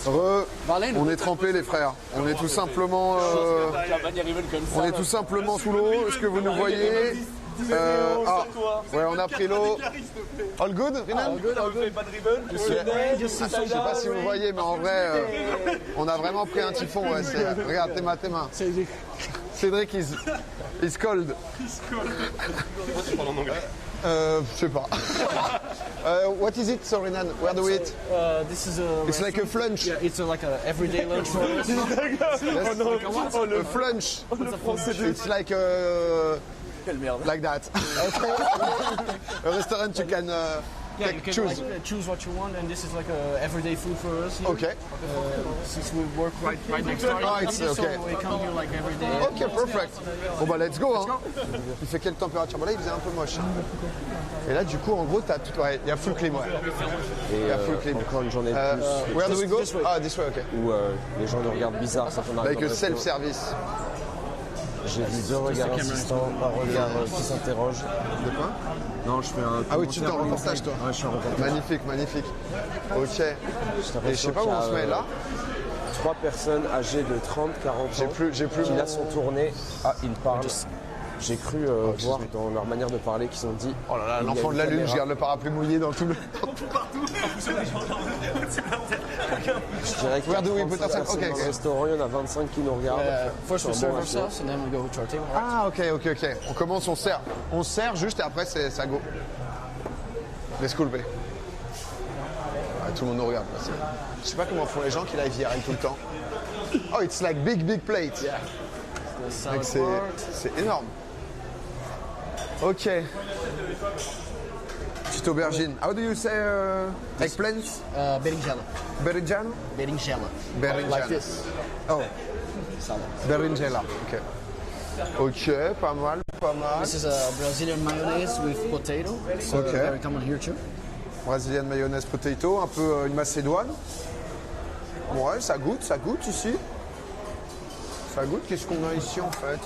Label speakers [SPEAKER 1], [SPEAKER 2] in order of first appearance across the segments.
[SPEAKER 1] On est trempés les frères. On est tout simplement sous l'eau. Est-ce que vous nous voyez? Ouais, on a pris l'eau. All good, Rinan?
[SPEAKER 2] All good.
[SPEAKER 1] Je sais pas si vous voyez, mais en vrai, on a vraiment pris un typhon. Ouais, regarde, tes mains. Cédric is cold. Je sais pas. What is it, so Rinan? Where do we eat?
[SPEAKER 2] This is
[SPEAKER 1] It's like a flunch.
[SPEAKER 2] Yeah, it's like a everyday lunch for us.
[SPEAKER 1] A flunch. It's like like that. A restaurant you can
[SPEAKER 2] Yeah, you can
[SPEAKER 1] choose.
[SPEAKER 2] choose what you want, and this is like a everyday food for us here.
[SPEAKER 1] Okay.
[SPEAKER 2] Since we work right next door,
[SPEAKER 1] it's
[SPEAKER 2] so
[SPEAKER 1] okay.
[SPEAKER 2] we come here like every day.
[SPEAKER 1] Ok, perfect. Bon bah let's go. Hein. Il fait quelle température? Bon là il faisait un peu moche. Et là du coup en gros t'as tout. Ouais, il y a full clim. Ouais.
[SPEAKER 3] Et
[SPEAKER 1] Il y a full clim.
[SPEAKER 3] encore une journée de plus
[SPEAKER 1] Where do we go?
[SPEAKER 2] This way.
[SPEAKER 1] Ah, this way, ok.
[SPEAKER 3] où les gens nous regardent bizarre quand on arrive
[SPEAKER 1] Avec
[SPEAKER 3] dans le resto.
[SPEAKER 1] self-service.
[SPEAKER 3] J'ai vu 2 regards insistants, un regard qui s'interroge.
[SPEAKER 1] De quoi?
[SPEAKER 3] Non, je fais un.
[SPEAKER 1] Ah oui, tu t'es en reportage toi.
[SPEAKER 3] Ouais, je suis en reportage.
[SPEAKER 1] Magnifique, magnifique. Ok. Et je sais pas où on se met là.
[SPEAKER 3] 3 personnes âgées de 30, 40 ans
[SPEAKER 1] J'ai plus
[SPEAKER 3] qui
[SPEAKER 1] mon-
[SPEAKER 3] là sont tournées. Ah, ils parlent. J'ai cru voir dans leur manière de parler qu'ils ont dit.
[SPEAKER 1] Oh là là,
[SPEAKER 3] il y a
[SPEAKER 1] l'enfant
[SPEAKER 3] une
[SPEAKER 1] de la lune,
[SPEAKER 3] caméra.
[SPEAKER 1] je garde le parapluie mouillé dans tout le.
[SPEAKER 3] Je dirais qu'il y a
[SPEAKER 1] Where do we
[SPEAKER 3] 35
[SPEAKER 1] put ourselves?
[SPEAKER 3] personnes
[SPEAKER 1] Ok,
[SPEAKER 3] dans
[SPEAKER 1] ok.
[SPEAKER 3] le restaurant, il y en a 25 qui nous regardent.
[SPEAKER 2] First we
[SPEAKER 3] C'est un
[SPEAKER 2] serve
[SPEAKER 3] bon ratio.
[SPEAKER 2] ourselves, and then we go to our table.
[SPEAKER 1] Ah ok. On commence, on sert. On sert juste et après ça go. Disculpe. Ah, tout le monde nous regarde. Là, je sais pas comment font les gens qui live hier tout le temps. Oh, it's like big plate.
[SPEAKER 2] Yeah. The salad
[SPEAKER 1] Mec,
[SPEAKER 2] bar.
[SPEAKER 1] c'est énorme. Ok. Petite aubergine. How do you say eggplant?
[SPEAKER 2] Berinjela.
[SPEAKER 1] Berinjana?
[SPEAKER 2] Berinjela.
[SPEAKER 1] Berinjana.
[SPEAKER 2] Like this.
[SPEAKER 1] Oh,
[SPEAKER 2] Salad.
[SPEAKER 1] berinjela. Ok. Ok, pas mal.
[SPEAKER 2] This is a Brazilian mayonnaise with potato. It's
[SPEAKER 1] Okay.
[SPEAKER 2] very common here too.
[SPEAKER 1] Brazilian mayonnaise potato, un peu une macédoine. Ouais, ça goûte ici. Ça goûte, qu'est-ce qu'on a ici en fait?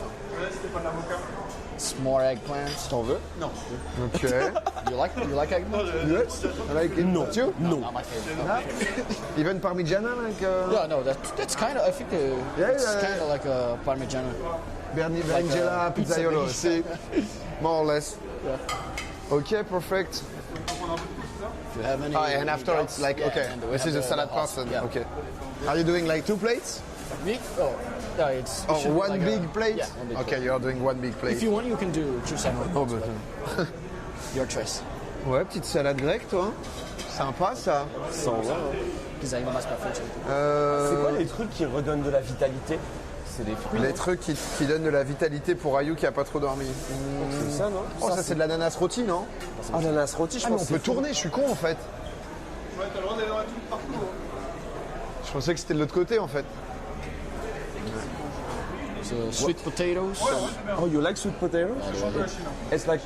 [SPEAKER 2] It's more eggplants.
[SPEAKER 3] T'en veux?
[SPEAKER 1] Ok.
[SPEAKER 2] You like eggplant?
[SPEAKER 1] Yes, I like it. No. You?
[SPEAKER 2] No. Not my favorite.
[SPEAKER 1] Even Parmigiana, like
[SPEAKER 2] Yeah, no, that's kind of. I think it's kind of like a Parmigiana.
[SPEAKER 1] Berinjela,
[SPEAKER 2] pizza
[SPEAKER 1] pizzaiolo,
[SPEAKER 2] base.
[SPEAKER 1] see? More or less.
[SPEAKER 2] Yeah.
[SPEAKER 1] Okay, perfect.
[SPEAKER 2] If you have any.
[SPEAKER 1] And after it's like,
[SPEAKER 2] Yeah,
[SPEAKER 1] okay,
[SPEAKER 2] and we
[SPEAKER 1] this
[SPEAKER 2] have
[SPEAKER 1] is a
[SPEAKER 2] the
[SPEAKER 1] salad
[SPEAKER 2] sauce,
[SPEAKER 1] person.
[SPEAKER 2] yeah.
[SPEAKER 1] Okay. Are you doing like 2 plates?
[SPEAKER 2] Big? Oh, yeah, it's.
[SPEAKER 1] Oh,
[SPEAKER 2] it should be
[SPEAKER 1] one
[SPEAKER 2] like
[SPEAKER 1] big plate?
[SPEAKER 2] Yeah, one big
[SPEAKER 1] Okay,
[SPEAKER 2] plate.
[SPEAKER 1] you're doing one big plate.
[SPEAKER 2] If you want, you can do 2 separate.
[SPEAKER 1] Oh,
[SPEAKER 2] plates,
[SPEAKER 1] but,
[SPEAKER 2] but your choice.
[SPEAKER 1] Ouais, petite salade grecque, toi. Sympa, ça.
[SPEAKER 3] Sans voir.
[SPEAKER 2] Pizza in mas pra frente.
[SPEAKER 3] C'est quoi les trucs qui redonnent de la vitalité? C'est des fruits.
[SPEAKER 1] Les trucs qui donnent de la vitalité pour Ayou qui a pas trop dormi.
[SPEAKER 3] C'est ça, non?
[SPEAKER 1] Oh, ça c'est de l'ananas rôti, non?
[SPEAKER 3] Ah, l'ananas rôti, je
[SPEAKER 1] Ah, mais
[SPEAKER 3] pense.
[SPEAKER 1] on
[SPEAKER 3] que
[SPEAKER 1] peut
[SPEAKER 3] c'est fou.
[SPEAKER 1] tourner, je suis con en fait. Je pensais que c'était de l'autre côté en fait.
[SPEAKER 2] So sweet potatoes.
[SPEAKER 3] Oh, you like sweet potatoes? It's like,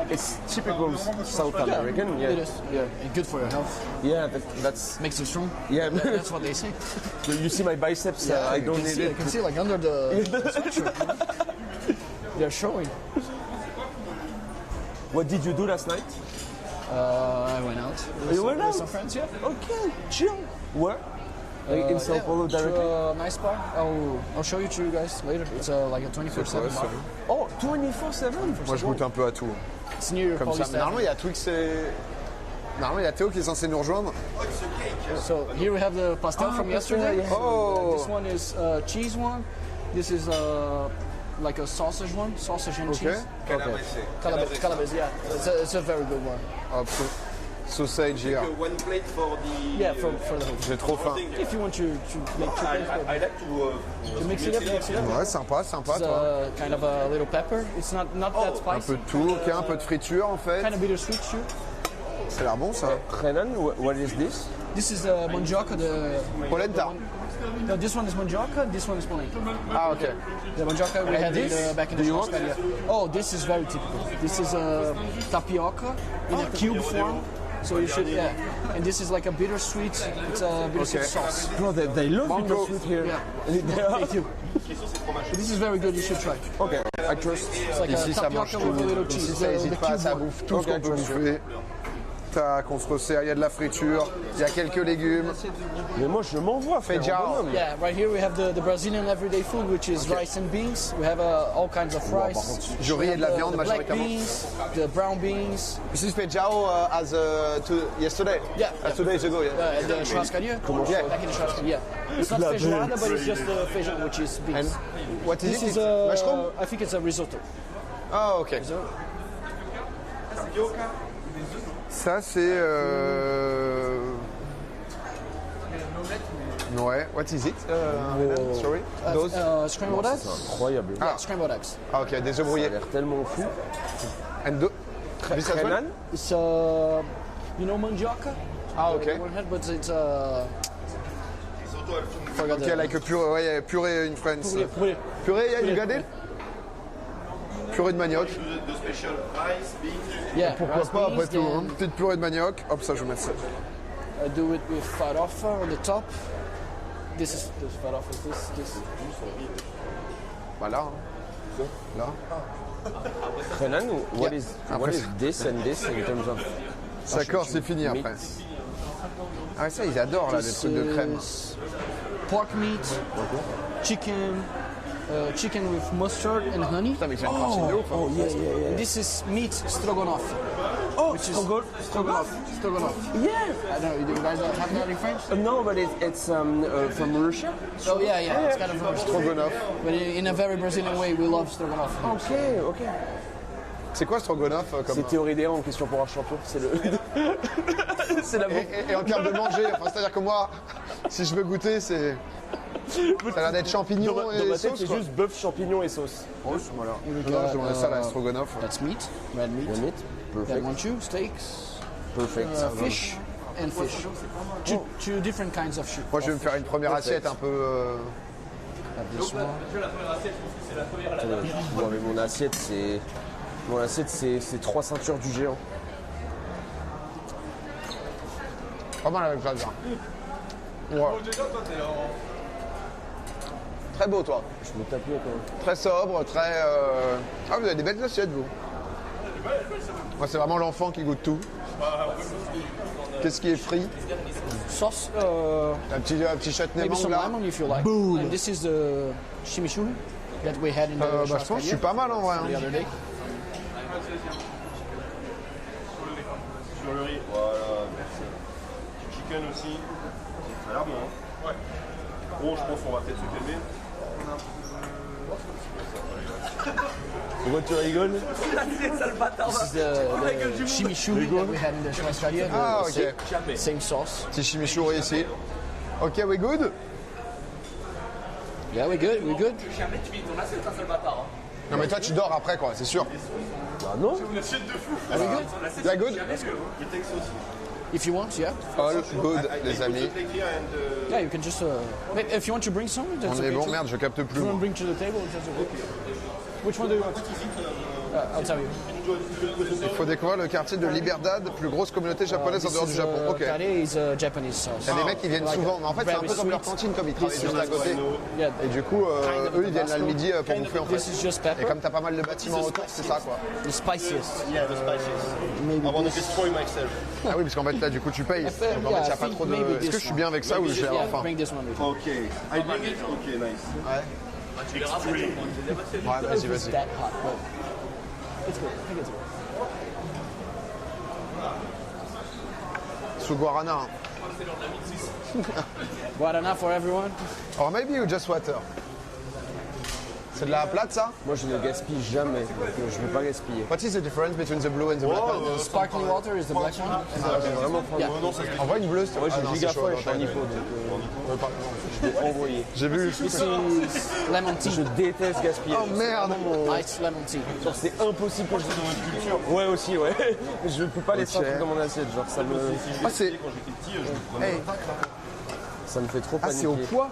[SPEAKER 3] it's typical South American.
[SPEAKER 2] It
[SPEAKER 3] Yeah,
[SPEAKER 2] is. Yeah, and good for your health.
[SPEAKER 3] yeah, that's
[SPEAKER 2] Makes you strong.
[SPEAKER 3] yeah.
[SPEAKER 2] That's what they say.
[SPEAKER 3] You see my biceps? I don't need
[SPEAKER 2] I
[SPEAKER 3] it.
[SPEAKER 2] can see like under the sweatshirt. They're showing.
[SPEAKER 3] What did you do last night?
[SPEAKER 2] I went out.
[SPEAKER 3] You went
[SPEAKER 2] with
[SPEAKER 3] out?
[SPEAKER 2] some friends, yeah.
[SPEAKER 3] Okay, chill. Where? Like in Sao Paulo
[SPEAKER 2] to
[SPEAKER 3] directly?
[SPEAKER 2] a nice bar. I'll show you to you guys later. It's like a 24/7 bar.
[SPEAKER 3] Oh, 24/7.
[SPEAKER 1] Moi je goûte un peu à tout.
[SPEAKER 2] It's near
[SPEAKER 1] Comme ça. Mais normalement il y a Twix et. Normalement il y a Théo qui est censé nous rejoindre.
[SPEAKER 2] So here we have the pastel from yesterday.
[SPEAKER 1] Oh.
[SPEAKER 2] This one is cheese one. This is like a sausage one, sausage and
[SPEAKER 1] Okay.
[SPEAKER 2] cheese. Calabrese, yeah. It's a very good one.
[SPEAKER 1] Hop. Sausage here.
[SPEAKER 4] One plate for the.
[SPEAKER 2] Yeah, for the whole.
[SPEAKER 1] J'ai trop faim.
[SPEAKER 2] If you want to make two plates,
[SPEAKER 4] I like to.
[SPEAKER 2] to mix it up.
[SPEAKER 1] Ouais, sympa, sympa
[SPEAKER 2] It's
[SPEAKER 1] toi.
[SPEAKER 2] kind of a little pepper. It's not that
[SPEAKER 1] Un
[SPEAKER 2] spicy.
[SPEAKER 1] peu de tout, ok, un peu de friture en fait.
[SPEAKER 2] Kind of bittersweet too.
[SPEAKER 1] Ça a l'air bon ça.
[SPEAKER 3] Renan, what is this?
[SPEAKER 2] This is mandioca. The
[SPEAKER 1] Polenta.
[SPEAKER 2] no, this one is mandioca. This one is polenta.
[SPEAKER 1] Ah ok.
[SPEAKER 2] The mandioca we had back in the
[SPEAKER 3] you
[SPEAKER 2] Schlossberg, yeah. Oh, this is very typical. This is tapioca in a cube form. So you should, yeah. And this is like a bittersweet. It's a bittersweet
[SPEAKER 1] Okay.
[SPEAKER 2] sauce.
[SPEAKER 3] Bro, they love
[SPEAKER 1] Mango.
[SPEAKER 3] bittersweet here.
[SPEAKER 2] Yeah. Me too. This is very good. You should try.
[SPEAKER 3] Okay, I trust.
[SPEAKER 2] It's like
[SPEAKER 1] Ici
[SPEAKER 2] a
[SPEAKER 1] ça mange
[SPEAKER 2] tapioca
[SPEAKER 1] tout.
[SPEAKER 2] with a little
[SPEAKER 1] Ici
[SPEAKER 2] cheese.
[SPEAKER 1] ça
[SPEAKER 2] The
[SPEAKER 1] hésite pas,
[SPEAKER 2] cube
[SPEAKER 1] ça
[SPEAKER 2] one.
[SPEAKER 1] bouffe tout ce qu'on peut bouffer. Tac, on se resserre, il y a de la friture, il y a quelques légumes.
[SPEAKER 3] Mais moi, je m'envoie faire
[SPEAKER 1] Feijão.
[SPEAKER 3] un bonhomme.
[SPEAKER 2] Yeah, right here we have the Brazilian everyday food, which is rice and beans. We have all kinds of rice.
[SPEAKER 1] Du riz et de la viande,
[SPEAKER 2] the black
[SPEAKER 1] majoritairement.
[SPEAKER 2] beans, the brown beans,
[SPEAKER 1] This is feijão as yesterday?
[SPEAKER 2] Yeah.
[SPEAKER 1] 2 days ago, yeah.
[SPEAKER 2] and the churrascaria.
[SPEAKER 1] Yeah.
[SPEAKER 2] Back in the churrascaria. Yeah. It's not feijoada, but it's just the feijão, which is
[SPEAKER 1] And
[SPEAKER 2] beans.
[SPEAKER 1] what is
[SPEAKER 2] This
[SPEAKER 1] it?
[SPEAKER 2] is
[SPEAKER 1] It's mushroom?
[SPEAKER 2] I think it's a risotto.
[SPEAKER 1] Ah, ok. Ça, c'est... Ouais, what is it? Sorry? Those?
[SPEAKER 2] Scrambled eggs?
[SPEAKER 3] Incroyable.
[SPEAKER 2] Yeah, scrambled eggs.
[SPEAKER 1] Ah, ok, des œufs
[SPEAKER 3] Ça a
[SPEAKER 1] brouillés.
[SPEAKER 3] l'air tellement fou.
[SPEAKER 1] And this as well?
[SPEAKER 3] Renan?
[SPEAKER 2] It's you know mandioca?
[SPEAKER 1] Ah, ok.
[SPEAKER 2] One head, but it's forgot
[SPEAKER 1] Ok, like a purée, ouais, purée in France.
[SPEAKER 2] Purée.
[SPEAKER 1] Purée, yeah, you got it? Purée de manioc.
[SPEAKER 4] The special rice, beans.
[SPEAKER 2] Yeah,
[SPEAKER 1] Pourquoi
[SPEAKER 2] rice
[SPEAKER 1] pas,
[SPEAKER 2] beans,
[SPEAKER 1] après tout, hein.
[SPEAKER 2] then
[SPEAKER 1] Petite purée de manioc. Hop, ça, je vais mettre ça.
[SPEAKER 2] I do it with farofa on the top. This is the farofa. This.
[SPEAKER 1] Voilà. Hein. Là.
[SPEAKER 3] Renan, what
[SPEAKER 1] Yeah.
[SPEAKER 3] is
[SPEAKER 1] Après,
[SPEAKER 3] this and this in terms of...
[SPEAKER 1] D'accord, c'est fini
[SPEAKER 3] meat?
[SPEAKER 1] après. Ah, ça, ils adorent, là, les
[SPEAKER 2] This
[SPEAKER 1] trucs de crème.
[SPEAKER 2] is pork meat, chicken, chicken with mustard and honey.
[SPEAKER 1] Putain, mais c'est une partie de ouf. Hein.
[SPEAKER 2] And this is meat stroganoff. Which is stroganoff.
[SPEAKER 3] Yeah.
[SPEAKER 2] I don't know. You guys have that in French?
[SPEAKER 3] No, but it's from Russia.
[SPEAKER 2] Oh yeah. It's kind of
[SPEAKER 1] Stroganoff.
[SPEAKER 2] but in a very Brazilian way, we love stroganoff.
[SPEAKER 3] Ok.
[SPEAKER 1] C'est quoi stroganoff comme...
[SPEAKER 3] C'est Théorie des rangs, question pour un champion. C'est le... c'est la bombe.
[SPEAKER 1] Et en termes de manger, enfin, c'est-à-dire que moi, si je veux goûter, c'est... Ça a l'air d'être champignons
[SPEAKER 3] Dans
[SPEAKER 1] et
[SPEAKER 3] ma tête,
[SPEAKER 1] sauce,
[SPEAKER 3] c'est
[SPEAKER 1] quoi.
[SPEAKER 3] juste bœuf, champignons et sauce.
[SPEAKER 1] Oh, voilà. Non, je demandais ça, là, stroganoff.
[SPEAKER 2] That's meat, red meat.
[SPEAKER 3] The meat.
[SPEAKER 2] That
[SPEAKER 3] Perfect.
[SPEAKER 2] one too, steaks,
[SPEAKER 3] Perfect.
[SPEAKER 2] fish, and fish. Two different kinds of fish.
[SPEAKER 1] Moi, je vais me faire une première assiette un peu...
[SPEAKER 2] This one.
[SPEAKER 3] Attendez, moi, mais mon assiette, c'est... Mon assiette, c'est 3 ceintures du géant.
[SPEAKER 1] Pas mal avec ça, déjà. Ouais. Très beau, toi.
[SPEAKER 3] Je me tape mieux quand même.
[SPEAKER 1] Très sobre, très... Ah, vous avez des belles assiettes, vous. Moi, c'est vraiment l'enfant qui goûte tout. Qu'est-ce qui est frit?
[SPEAKER 2] Sauce,
[SPEAKER 1] Un petit chutney
[SPEAKER 2] maybe some
[SPEAKER 1] mangue, là.
[SPEAKER 2] lemon if you like. And this is the chimichurri that we had in the
[SPEAKER 1] Bah, je pense que je suis pas mal, en vrai.
[SPEAKER 2] the
[SPEAKER 1] Hein.
[SPEAKER 2] other day.
[SPEAKER 4] Sur le riz. Voilà, merci. Du chicken aussi. Ça a l'air bon, hein? Ouais. Bon, je pense qu'on va peut-être se calmer.
[SPEAKER 3] Pourquoi tu rigoles?
[SPEAKER 2] This is the chimichurri that we had in the churrascaria.
[SPEAKER 1] Ah,
[SPEAKER 2] the
[SPEAKER 1] ok.
[SPEAKER 2] same sauce.
[SPEAKER 1] Petit chimichurri ici. Ok, we good?
[SPEAKER 2] Yeah, we're good.
[SPEAKER 1] Non, mais toi, tu dors après, quoi, c'est sûr.
[SPEAKER 3] Bah non.
[SPEAKER 1] Yeah, good?
[SPEAKER 2] If you want, yeah.
[SPEAKER 1] All good, les amis.
[SPEAKER 2] Yeah, you can just. If you want to bring some, that's
[SPEAKER 1] On est
[SPEAKER 2] okay
[SPEAKER 1] bon,
[SPEAKER 2] too.
[SPEAKER 1] merde, je capte plus.
[SPEAKER 2] You want
[SPEAKER 1] moi.
[SPEAKER 2] to bring to the table? That's okay. Which one do you want? I'll tell you.
[SPEAKER 1] Il faut découvrir le quartier de Liberdad, plus grosse communauté japonaise en dehors du Japon. Ok.
[SPEAKER 2] Kare is a Japanese sauce.
[SPEAKER 1] Il y a des mecs qui viennent souvent, mais en fait, c'est un peu comme leur cantine, comme ils travaillent juste à côté.
[SPEAKER 2] Yeah,
[SPEAKER 1] Et du coup, eux, ils viennent là le midi pour bouffer, en
[SPEAKER 2] this
[SPEAKER 1] fait.
[SPEAKER 2] is just
[SPEAKER 1] Et
[SPEAKER 2] pepper.
[SPEAKER 1] comme t'as pas mal de bâtiments autour, c'est ça, quoi.
[SPEAKER 2] The spiciest.
[SPEAKER 4] Yeah, the spices.
[SPEAKER 2] Maybe
[SPEAKER 4] I want to
[SPEAKER 2] this.
[SPEAKER 4] destroy myself.
[SPEAKER 1] Ah oui, parce qu'en fait, là, du coup, tu payes. Donc, en fait, il n'y a pas trop de... Est-ce que je suis bien avec ça ou je vais avoir
[SPEAKER 2] Yeah,
[SPEAKER 1] faim?
[SPEAKER 2] bring this one with you.
[SPEAKER 4] Okay. I bring it? Okay, nice.
[SPEAKER 1] Ouais, vas-y, vas-y.
[SPEAKER 2] That hot, but it's good. I think it's good.
[SPEAKER 1] Sous Guarana. Hein.
[SPEAKER 2] Guarana for everyone.
[SPEAKER 1] Or maybe you just water. C'est de la plate, ça?
[SPEAKER 3] Moi, je ne gaspille jamais. Donc, je ne veux pas gaspiller.
[SPEAKER 1] What is the difference between the blue and the black one?
[SPEAKER 2] Sparkling water is the black one. And
[SPEAKER 3] J'ai vraiment faim.
[SPEAKER 2] yeah.
[SPEAKER 1] Envoie une bleue, s'il te
[SPEAKER 3] Moi,
[SPEAKER 1] plaît.
[SPEAKER 3] j'ai
[SPEAKER 1] Ah non,
[SPEAKER 3] giga
[SPEAKER 1] c'est chaud,
[SPEAKER 3] faim et je suis en
[SPEAKER 1] attends.
[SPEAKER 3] hypo. Donc, je vais envoyer.
[SPEAKER 1] J'ai vu.
[SPEAKER 2] This is lemon tea.
[SPEAKER 3] Je déteste gaspiller.
[SPEAKER 1] Oh merde!
[SPEAKER 2] Iced lemon tea.
[SPEAKER 3] Genre, c'est impossible que je dans une culture. Ouais, aussi, ouais. Je peux pas laisser un
[SPEAKER 1] Ok.
[SPEAKER 3] truc dans mon assiette. Genre, ça me.
[SPEAKER 1] Ah, c'est... Hey.
[SPEAKER 3] Ça me fait trop
[SPEAKER 1] Ah,
[SPEAKER 3] paniquer.
[SPEAKER 1] c'est au poids?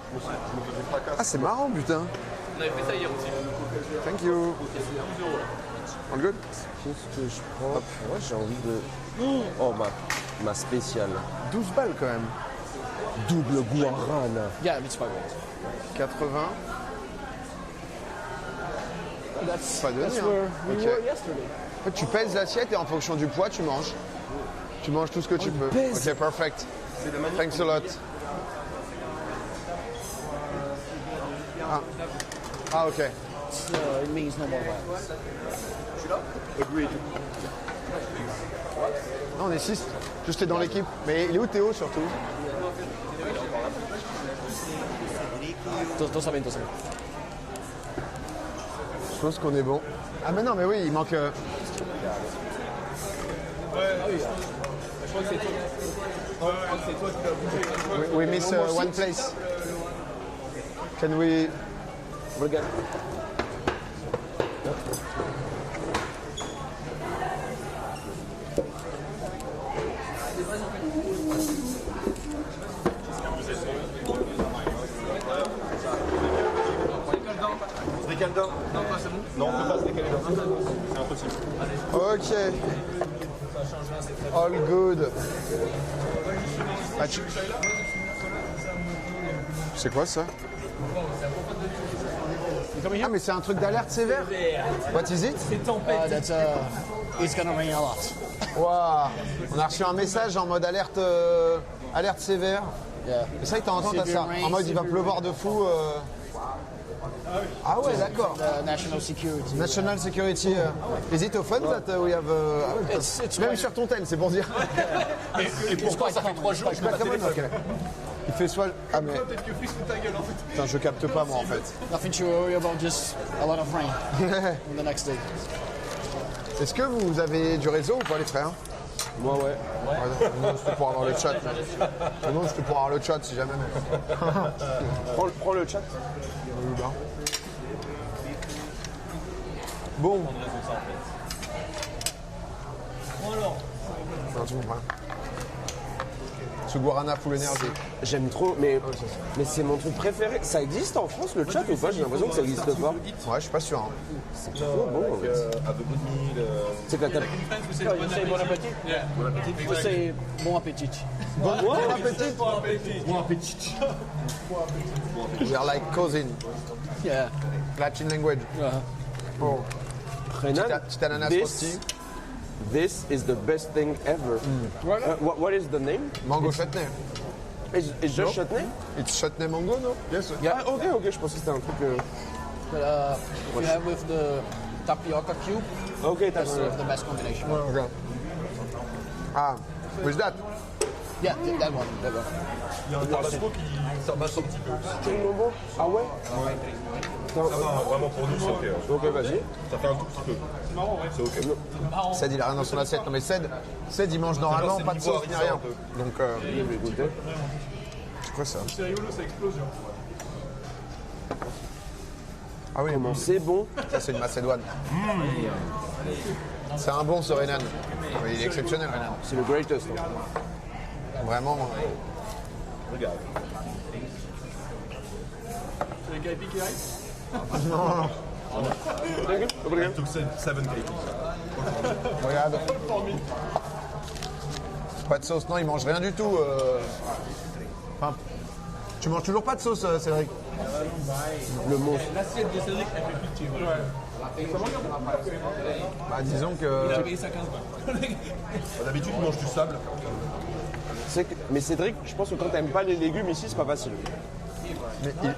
[SPEAKER 1] Ah, c'est marrant, putain. On avait fait ça hier aussi. Thank you. All good?
[SPEAKER 3] Qu'est-ce que je prends? Ouais, j'ai envie de. Oh, ma spéciale.
[SPEAKER 1] 12 balles, quand même.
[SPEAKER 3] Double guarana.
[SPEAKER 2] Yeah, it's fine.
[SPEAKER 1] 80.
[SPEAKER 2] That's
[SPEAKER 1] Pas donné,
[SPEAKER 2] that's
[SPEAKER 1] hein.
[SPEAKER 2] where we
[SPEAKER 1] Ok.
[SPEAKER 2] were yesterday.
[SPEAKER 1] En fait, tu pèses l'assiette et en fonction du poids, tu manges. Tu manges tout ce que tu peux.
[SPEAKER 3] pèse.
[SPEAKER 1] Ok, perfect. Thanks a lot. Ah, ok.
[SPEAKER 2] So it means no more violence.
[SPEAKER 4] Agreed.
[SPEAKER 1] Non, on est 6. Juste t'es dans l'équipe. Mais il est où Théo surtout?
[SPEAKER 2] Tô sabendo.
[SPEAKER 1] Je pense qu'on est bon. Ah mais non, mais oui, il manque... We miss one place. Can we...
[SPEAKER 3] Regarde.
[SPEAKER 4] On se décale d'un. Non, on peut pas se décaler d'un. C'est impossible.
[SPEAKER 1] Ok. All good. Ah, c'est quoi ça? Ah mais c'est un truc d'alerte sévère. What is it?
[SPEAKER 2] That's it's gonna rain a lot.
[SPEAKER 1] Waouh. On a reçu un message en mode alerte, alerte sévère.
[SPEAKER 2] Yeah.
[SPEAKER 1] Et ça, il t'entend à ça. En mode il va pleuvoir de fou. Ah ouais, d'accord.
[SPEAKER 2] The national security.
[SPEAKER 1] National Security. Is it often that we have... ah ouais,
[SPEAKER 2] It's
[SPEAKER 1] même
[SPEAKER 2] quite-
[SPEAKER 1] sur ton tel, c'est pour dire.
[SPEAKER 2] Et pourquoi ça fait 3 jours que je
[SPEAKER 1] Pas common, ok. Il fait soit... Ah mais... Putain, je capte pas moi en fait.
[SPEAKER 2] Nothing to worry about, just a lot of rain on the next day.
[SPEAKER 1] Est-ce que vous avez du réseau ou pas les frères?
[SPEAKER 3] Moi, ouais.
[SPEAKER 1] Non, c'était pour avoir le chat. Non, c'était pour avoir le chat si jamais.
[SPEAKER 3] Prends le chat.
[SPEAKER 1] Bon. Non, tu comprends. Ce guarana full énergie.
[SPEAKER 3] J'aime trop, mais c'est mon truc préféré. Ça existe en France le chat ou pas? J'ai l'impression que ça existe pas.
[SPEAKER 1] Ouais, je suis pas sûr. Hein.
[SPEAKER 3] C'est trop bon en fait.
[SPEAKER 4] Avec good meal.
[SPEAKER 3] C'est quand t'as.
[SPEAKER 2] You say bon appétit? You say bon appétit.
[SPEAKER 1] Bon appétit.
[SPEAKER 2] Bon appétit.
[SPEAKER 1] We are like cousin.
[SPEAKER 2] Yeah.
[SPEAKER 1] Latin language. Oh.
[SPEAKER 3] Renan,
[SPEAKER 1] Petit ananas
[SPEAKER 3] this,
[SPEAKER 1] rôti.
[SPEAKER 3] this is the best thing ever. What is the name?
[SPEAKER 1] Mango chutney.
[SPEAKER 3] It's just chutney?
[SPEAKER 1] It's chutney mango, no? Yes.
[SPEAKER 3] Ah, ok, je pensais que c'était un truc.
[SPEAKER 2] But if you have with the tapioca cube,
[SPEAKER 3] Ok, t'as
[SPEAKER 2] that's the best combination.
[SPEAKER 1] Okay. Ah, with that.
[SPEAKER 2] Yeah, that one.
[SPEAKER 4] Il y a un tabasco qui s'abasse un petit peu.
[SPEAKER 3] Ah ouais?
[SPEAKER 4] Ça va, vraiment pour nous, c'est ok.
[SPEAKER 3] Ok, vas-y.
[SPEAKER 4] Ça fait un tout petit peu. C'est ok.
[SPEAKER 1] Ced, il a rien dans son assiette. Non, mais Ced, il mange normalement
[SPEAKER 4] c'est
[SPEAKER 1] pas de
[SPEAKER 4] niveau
[SPEAKER 1] sauce ni
[SPEAKER 4] harissa,
[SPEAKER 1] rien.
[SPEAKER 4] un peu.
[SPEAKER 1] Donc,
[SPEAKER 3] Je vais goûter.
[SPEAKER 1] c'est quoi ça?
[SPEAKER 4] C'est rigolo, ça explose.
[SPEAKER 1] Ah oui,
[SPEAKER 3] Comment c'est bon?
[SPEAKER 1] ça c'est une Macédoine. C'est un bon ce Renan. Oui, il est exceptionnel Renan.
[SPEAKER 3] C'est le greatest.
[SPEAKER 1] Vraiment.
[SPEAKER 4] Regarde. It took 7 kg.
[SPEAKER 1] Regarde. Pas de sauce, non, il mange rien du tout. Enfin, tu manges toujours pas de sauce, Cédric?
[SPEAKER 3] Le monstre.
[SPEAKER 1] Bah, disons que.
[SPEAKER 4] D'habitude, il mange du sable.
[SPEAKER 3] Mais Cédric, je pense que quand t'aimes pas les légumes ici, c'est pas facile.
[SPEAKER 1] Mais il-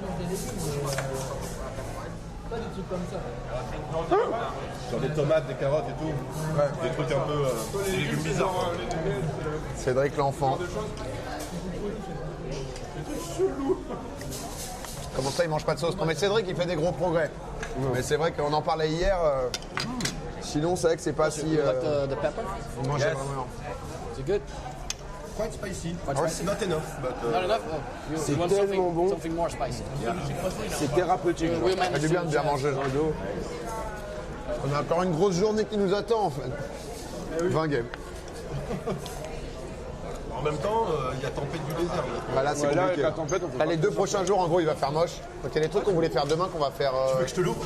[SPEAKER 4] Genre des tomates, des carottes et tout. Des trucs un peu. Des légumes bizarres. quoi.
[SPEAKER 1] Cédric l'enfant. Comment ça, il mange pas de sauce? Non, mais Cédric, il fait des gros progrès. Mais c'est vrai qu'on en parlait hier. Sinon, c'est vrai que c'est pas si.
[SPEAKER 2] You like the pepper?
[SPEAKER 1] Il mangeait
[SPEAKER 4] Yes.
[SPEAKER 1] vraiment.
[SPEAKER 2] Is it good?
[SPEAKER 4] Quite spicy.
[SPEAKER 1] ouais.
[SPEAKER 4] Not enough, but.
[SPEAKER 2] Not enough? Oh, you
[SPEAKER 3] C'est
[SPEAKER 2] want
[SPEAKER 3] tellement bon.
[SPEAKER 2] something more spicy.
[SPEAKER 3] C'est thérapeutique. genre.
[SPEAKER 2] We'll
[SPEAKER 1] Ça fait
[SPEAKER 2] manage
[SPEAKER 1] du bien de
[SPEAKER 2] to-
[SPEAKER 1] bien manger. On a encore une grosse journée qui nous attend en fait. 20 games.
[SPEAKER 4] En même temps, il y a tempête du désert. là.
[SPEAKER 1] Bah là, c'est
[SPEAKER 3] Ouais, là,
[SPEAKER 1] compliqué.
[SPEAKER 3] avec la tempête, on peut
[SPEAKER 1] Là,
[SPEAKER 3] pas
[SPEAKER 1] les 2 prochains jours, en gros, il va faire moche. Donc il y a des trucs qu'on voulait faire demain qu'on va faire.
[SPEAKER 4] Tu veux que je te l'ouvre?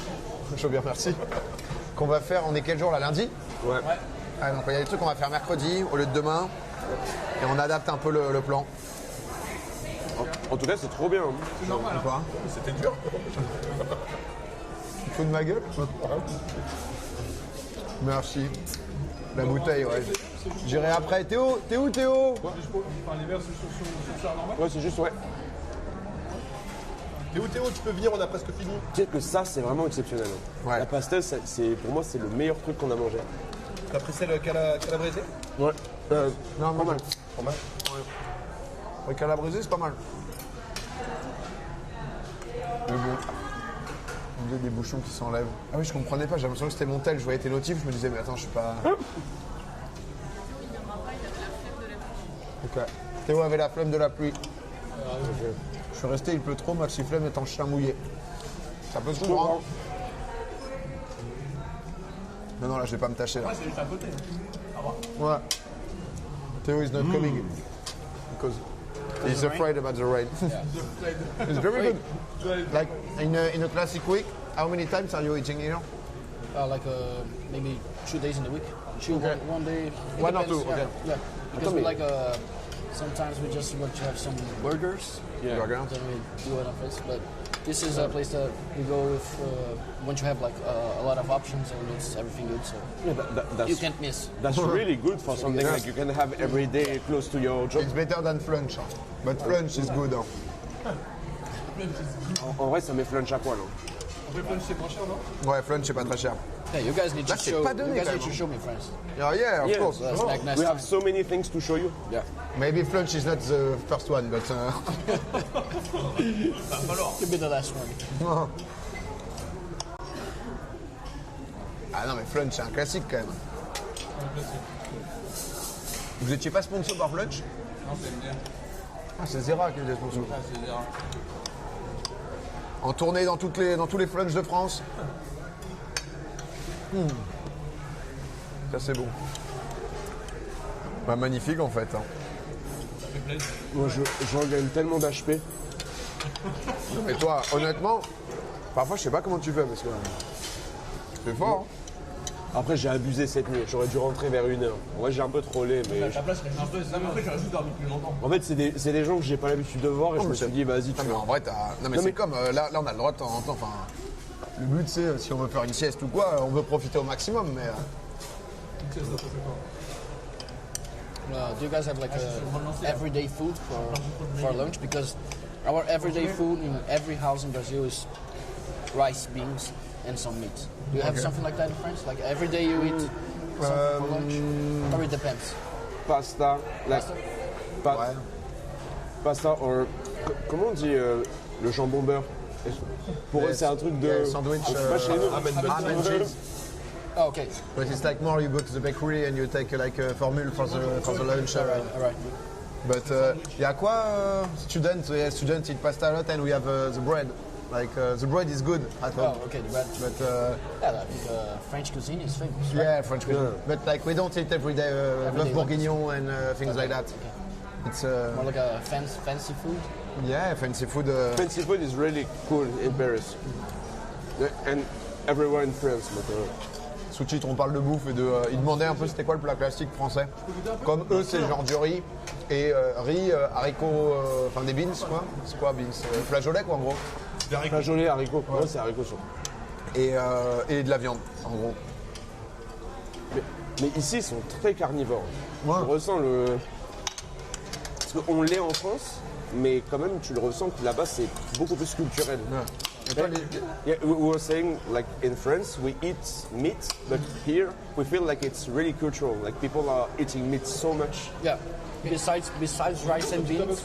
[SPEAKER 1] Je veux bien, merci. Qu'on va faire, on est quel jour là? Lundi?
[SPEAKER 3] Ouais.
[SPEAKER 1] Ah, donc il y a des trucs qu'on va faire mercredi au lieu de demain. Et on adapte un peu le plan.
[SPEAKER 3] En tout cas, c'est trop bien.
[SPEAKER 1] Quoi?
[SPEAKER 4] C'était dur.
[SPEAKER 1] Tu te fous de ma gueule? Merci. La bouteille, ouais. J'irai après. Théo, t'es où Théo?
[SPEAKER 4] Les verres, c'est sur normal.
[SPEAKER 3] Ouais, c'est juste, ouais.
[SPEAKER 4] Théo, tu peux venir, on a presque fini.
[SPEAKER 3] Tu sais que ça, c'est vraiment exceptionnel.
[SPEAKER 1] Ouais.
[SPEAKER 3] La pastel, pour moi, c'est le meilleur truc qu'on a mangé.
[SPEAKER 4] T'as pris celle calabrese?
[SPEAKER 3] Ouais.
[SPEAKER 1] Non,
[SPEAKER 3] Pas mal.
[SPEAKER 4] Pas mal.
[SPEAKER 1] Le calabrese, c'est pas mal. Mais bon. Il y a des bouchons qui s'enlèvent. Ah oui, je comprenais pas, j'ai l'impression que c'était mon tel. Je voyais tes notifs, je me disais, mais attends, je suis pas. Ok. Théo avait la flemme de la pluie. Je suis resté, il pleut trop, Maxi Flemme est en chien mouillé. Ça peut se comprendre. Non, là, je vais pas me tâcher. Là.
[SPEAKER 4] C'est juste à côté.
[SPEAKER 1] Ouais. Théo is not coming. Because he's afraid about the rain. It's very good. Like, in a classic week, how many times are you eating here?
[SPEAKER 2] Like maybe 2 days in the week.
[SPEAKER 1] Okay.
[SPEAKER 2] One day. It
[SPEAKER 1] One or
[SPEAKER 2] depends,
[SPEAKER 1] two, okay.
[SPEAKER 2] Yeah. Because we like sometimes we just want to have some burgers.
[SPEAKER 1] Burger.
[SPEAKER 2] Then we do it on place. But this is a place that we go if once you have like a lot of options and it's everything good. So
[SPEAKER 3] Yeah,
[SPEAKER 2] you can't miss.
[SPEAKER 3] that's really good for something like you can have every day close to your job.
[SPEAKER 1] It's better than flunch. Hein. But flunch is good. Hein.
[SPEAKER 3] En vrai, ça met flunch à poil. Hein.
[SPEAKER 4] Après, punch, c'est moins cher, non?
[SPEAKER 1] Ouais, flunch, c'est pas très cher.
[SPEAKER 2] Yeah, you guys need to
[SPEAKER 1] Là, c'est
[SPEAKER 2] show.
[SPEAKER 1] pas donné,
[SPEAKER 2] You guys
[SPEAKER 1] quand
[SPEAKER 2] need
[SPEAKER 1] même.
[SPEAKER 2] to show me, friends.
[SPEAKER 1] Yeah, of
[SPEAKER 3] Yeah.
[SPEAKER 1] course.
[SPEAKER 2] That's like next
[SPEAKER 3] We have
[SPEAKER 2] time.
[SPEAKER 3] so many things to show you.
[SPEAKER 2] Yeah.
[SPEAKER 1] Maybe flunch is not the first one, but.
[SPEAKER 2] Could be the last one.
[SPEAKER 1] Ah non, mais flunch, c'est un classique quand même. Vous étiez pas sponsor par flunch?
[SPEAKER 4] Non, c'est bien.
[SPEAKER 1] Ah, c'est Zera qui était sponsor.
[SPEAKER 4] Ah, c'est bien.
[SPEAKER 1] En tournée dans tous les flunchs de France. Ça c'est bon. Bah, magnifique en fait. Hein.
[SPEAKER 3] Moi, j'en gagne tellement d'HP.
[SPEAKER 1] Non, mais toi, honnêtement, parfois je sais pas comment tu fais parce que c'est fort. Hein.
[SPEAKER 3] Après, j'ai abusé cette nuit. J'aurais dû rentrer vers 1h. En vrai, j'ai un peu trollé, mais.
[SPEAKER 4] Ta place reste un peu. Non, mais après, j'aurais juste dormi plus longtemps.
[SPEAKER 3] En fait, c'est des gens que j'ai pas l'habitude de voir et je me
[SPEAKER 1] mais
[SPEAKER 3] suis
[SPEAKER 1] c'est-
[SPEAKER 3] dit, vas-y, tu
[SPEAKER 1] Non mais
[SPEAKER 3] vois.
[SPEAKER 1] en vrai, non mais c'est comme là on a le droit de temps en temps. Enfin, le but c'est si on veut faire une sieste ou quoi, on veut profiter au maximum. Mais
[SPEAKER 2] Do you guys have like everyday food for lunch? Because our everyday food in every house in Brazil is rice, beans, and some meat. Do you have something like that in France? Like every day you eat something for lunch? Or it depends?
[SPEAKER 3] Pasta, like, pa-
[SPEAKER 1] ouais.
[SPEAKER 3] pasta, or. Comment on dit le jambon beurre? Pour eux, c'est un truc de.
[SPEAKER 1] Yeah, sandwich.
[SPEAKER 3] Pas chez nous.
[SPEAKER 1] ham and cheese.
[SPEAKER 2] Oh, okay.
[SPEAKER 1] But it's like more you go to the bakery and you take like a formule for the lunch.
[SPEAKER 2] All right.
[SPEAKER 1] But il y a quoi students? Yeah, students eat pasta a lot and we have the bread. Like the bread is good at home.
[SPEAKER 2] Oh, okay. The bread.
[SPEAKER 1] But
[SPEAKER 2] Yeah, I think French cuisine is famous. Right?
[SPEAKER 1] yeah, French cuisine. But like we don't eat every day
[SPEAKER 2] Every
[SPEAKER 1] bœuf
[SPEAKER 2] day,
[SPEAKER 1] bourguignon and things like that.
[SPEAKER 2] Okay.
[SPEAKER 1] It's
[SPEAKER 2] More like a fancy food.
[SPEAKER 1] yeah, fancy food.
[SPEAKER 3] Fancy food is really cool in Paris. And everywhere in France. But,
[SPEAKER 1] Sous-titres, on parle de bouffe et de. Ils demandaient un peu c'était quoi le plat classique français. Comme eux, c'est genre du riz et riz, haricots, enfin des beans quoi. C'est quoi beans? Flageolet quoi en gros.
[SPEAKER 3] flageolet, haricots. Ouais, c'est haricots surtout.
[SPEAKER 1] Et de la viande en gros.
[SPEAKER 3] Mais ici, ils sont très carnivores.
[SPEAKER 1] Ouais.
[SPEAKER 3] Tu ressens le. Parce qu'on l'est en France, mais quand même, tu le ressens que là-bas, c'est beaucoup plus culturel.
[SPEAKER 1] Et toi,
[SPEAKER 3] Yeah, we were saying, like in France, we eat meat, but here we feel like it's really cultural. Like people are eating meat so much.
[SPEAKER 2] Yeah. Besides rice and beans,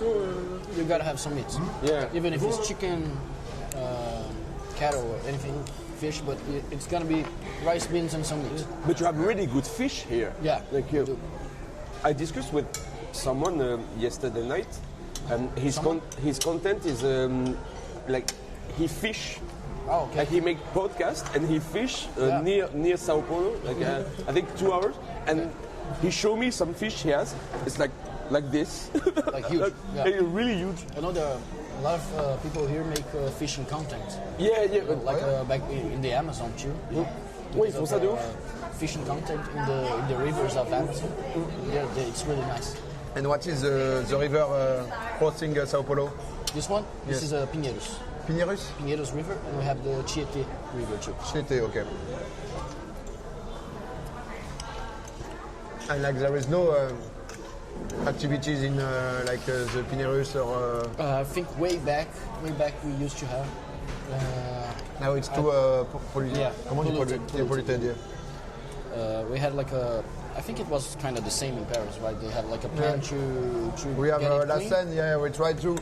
[SPEAKER 2] you gotta have some meat.
[SPEAKER 3] Yeah.
[SPEAKER 2] Even if it's chicken, cattle, or anything, fish, but it's gonna be rice, beans, and some meat.
[SPEAKER 3] But you have really good fish here.
[SPEAKER 2] Yeah.
[SPEAKER 3] Like I discussed with someone yesterday night, and his content is like he fish.
[SPEAKER 2] Oh, okay.
[SPEAKER 3] Like he make podcast and he fish
[SPEAKER 2] Yeah.
[SPEAKER 3] near Sao Paulo, like I think 2 hours, and he showed me some fish he has. It's like this,
[SPEAKER 2] Like huge, yeah.
[SPEAKER 3] like really huge.
[SPEAKER 2] I know there are a lot of people here make fishing content,
[SPEAKER 3] Yeah,
[SPEAKER 2] like back in the Amazon too.
[SPEAKER 3] Oui, ils font ça de ouf.
[SPEAKER 2] Fishing content in the rivers of Amazon. Yeah, it's really nice.
[SPEAKER 1] and what is the river crossing Sao Paulo?
[SPEAKER 2] This one,
[SPEAKER 1] Yes.
[SPEAKER 2] this is Pinheiros.
[SPEAKER 1] Pinheiros?
[SPEAKER 2] Pinheiros River, and we have the Chiete River too.
[SPEAKER 1] C'était ok. And like there is no activities in the Pinnerus or.
[SPEAKER 2] I think way back we used to have.
[SPEAKER 1] Now it's too polluted.
[SPEAKER 2] Yeah,
[SPEAKER 1] Comment on dit
[SPEAKER 2] polluted.
[SPEAKER 1] polluted, yeah.
[SPEAKER 2] We had like a. I think it was kind of the same in Paris, right? They have like a plan to
[SPEAKER 1] We have
[SPEAKER 2] get it
[SPEAKER 1] La
[SPEAKER 2] clean.
[SPEAKER 1] Seine, yeah, we try to.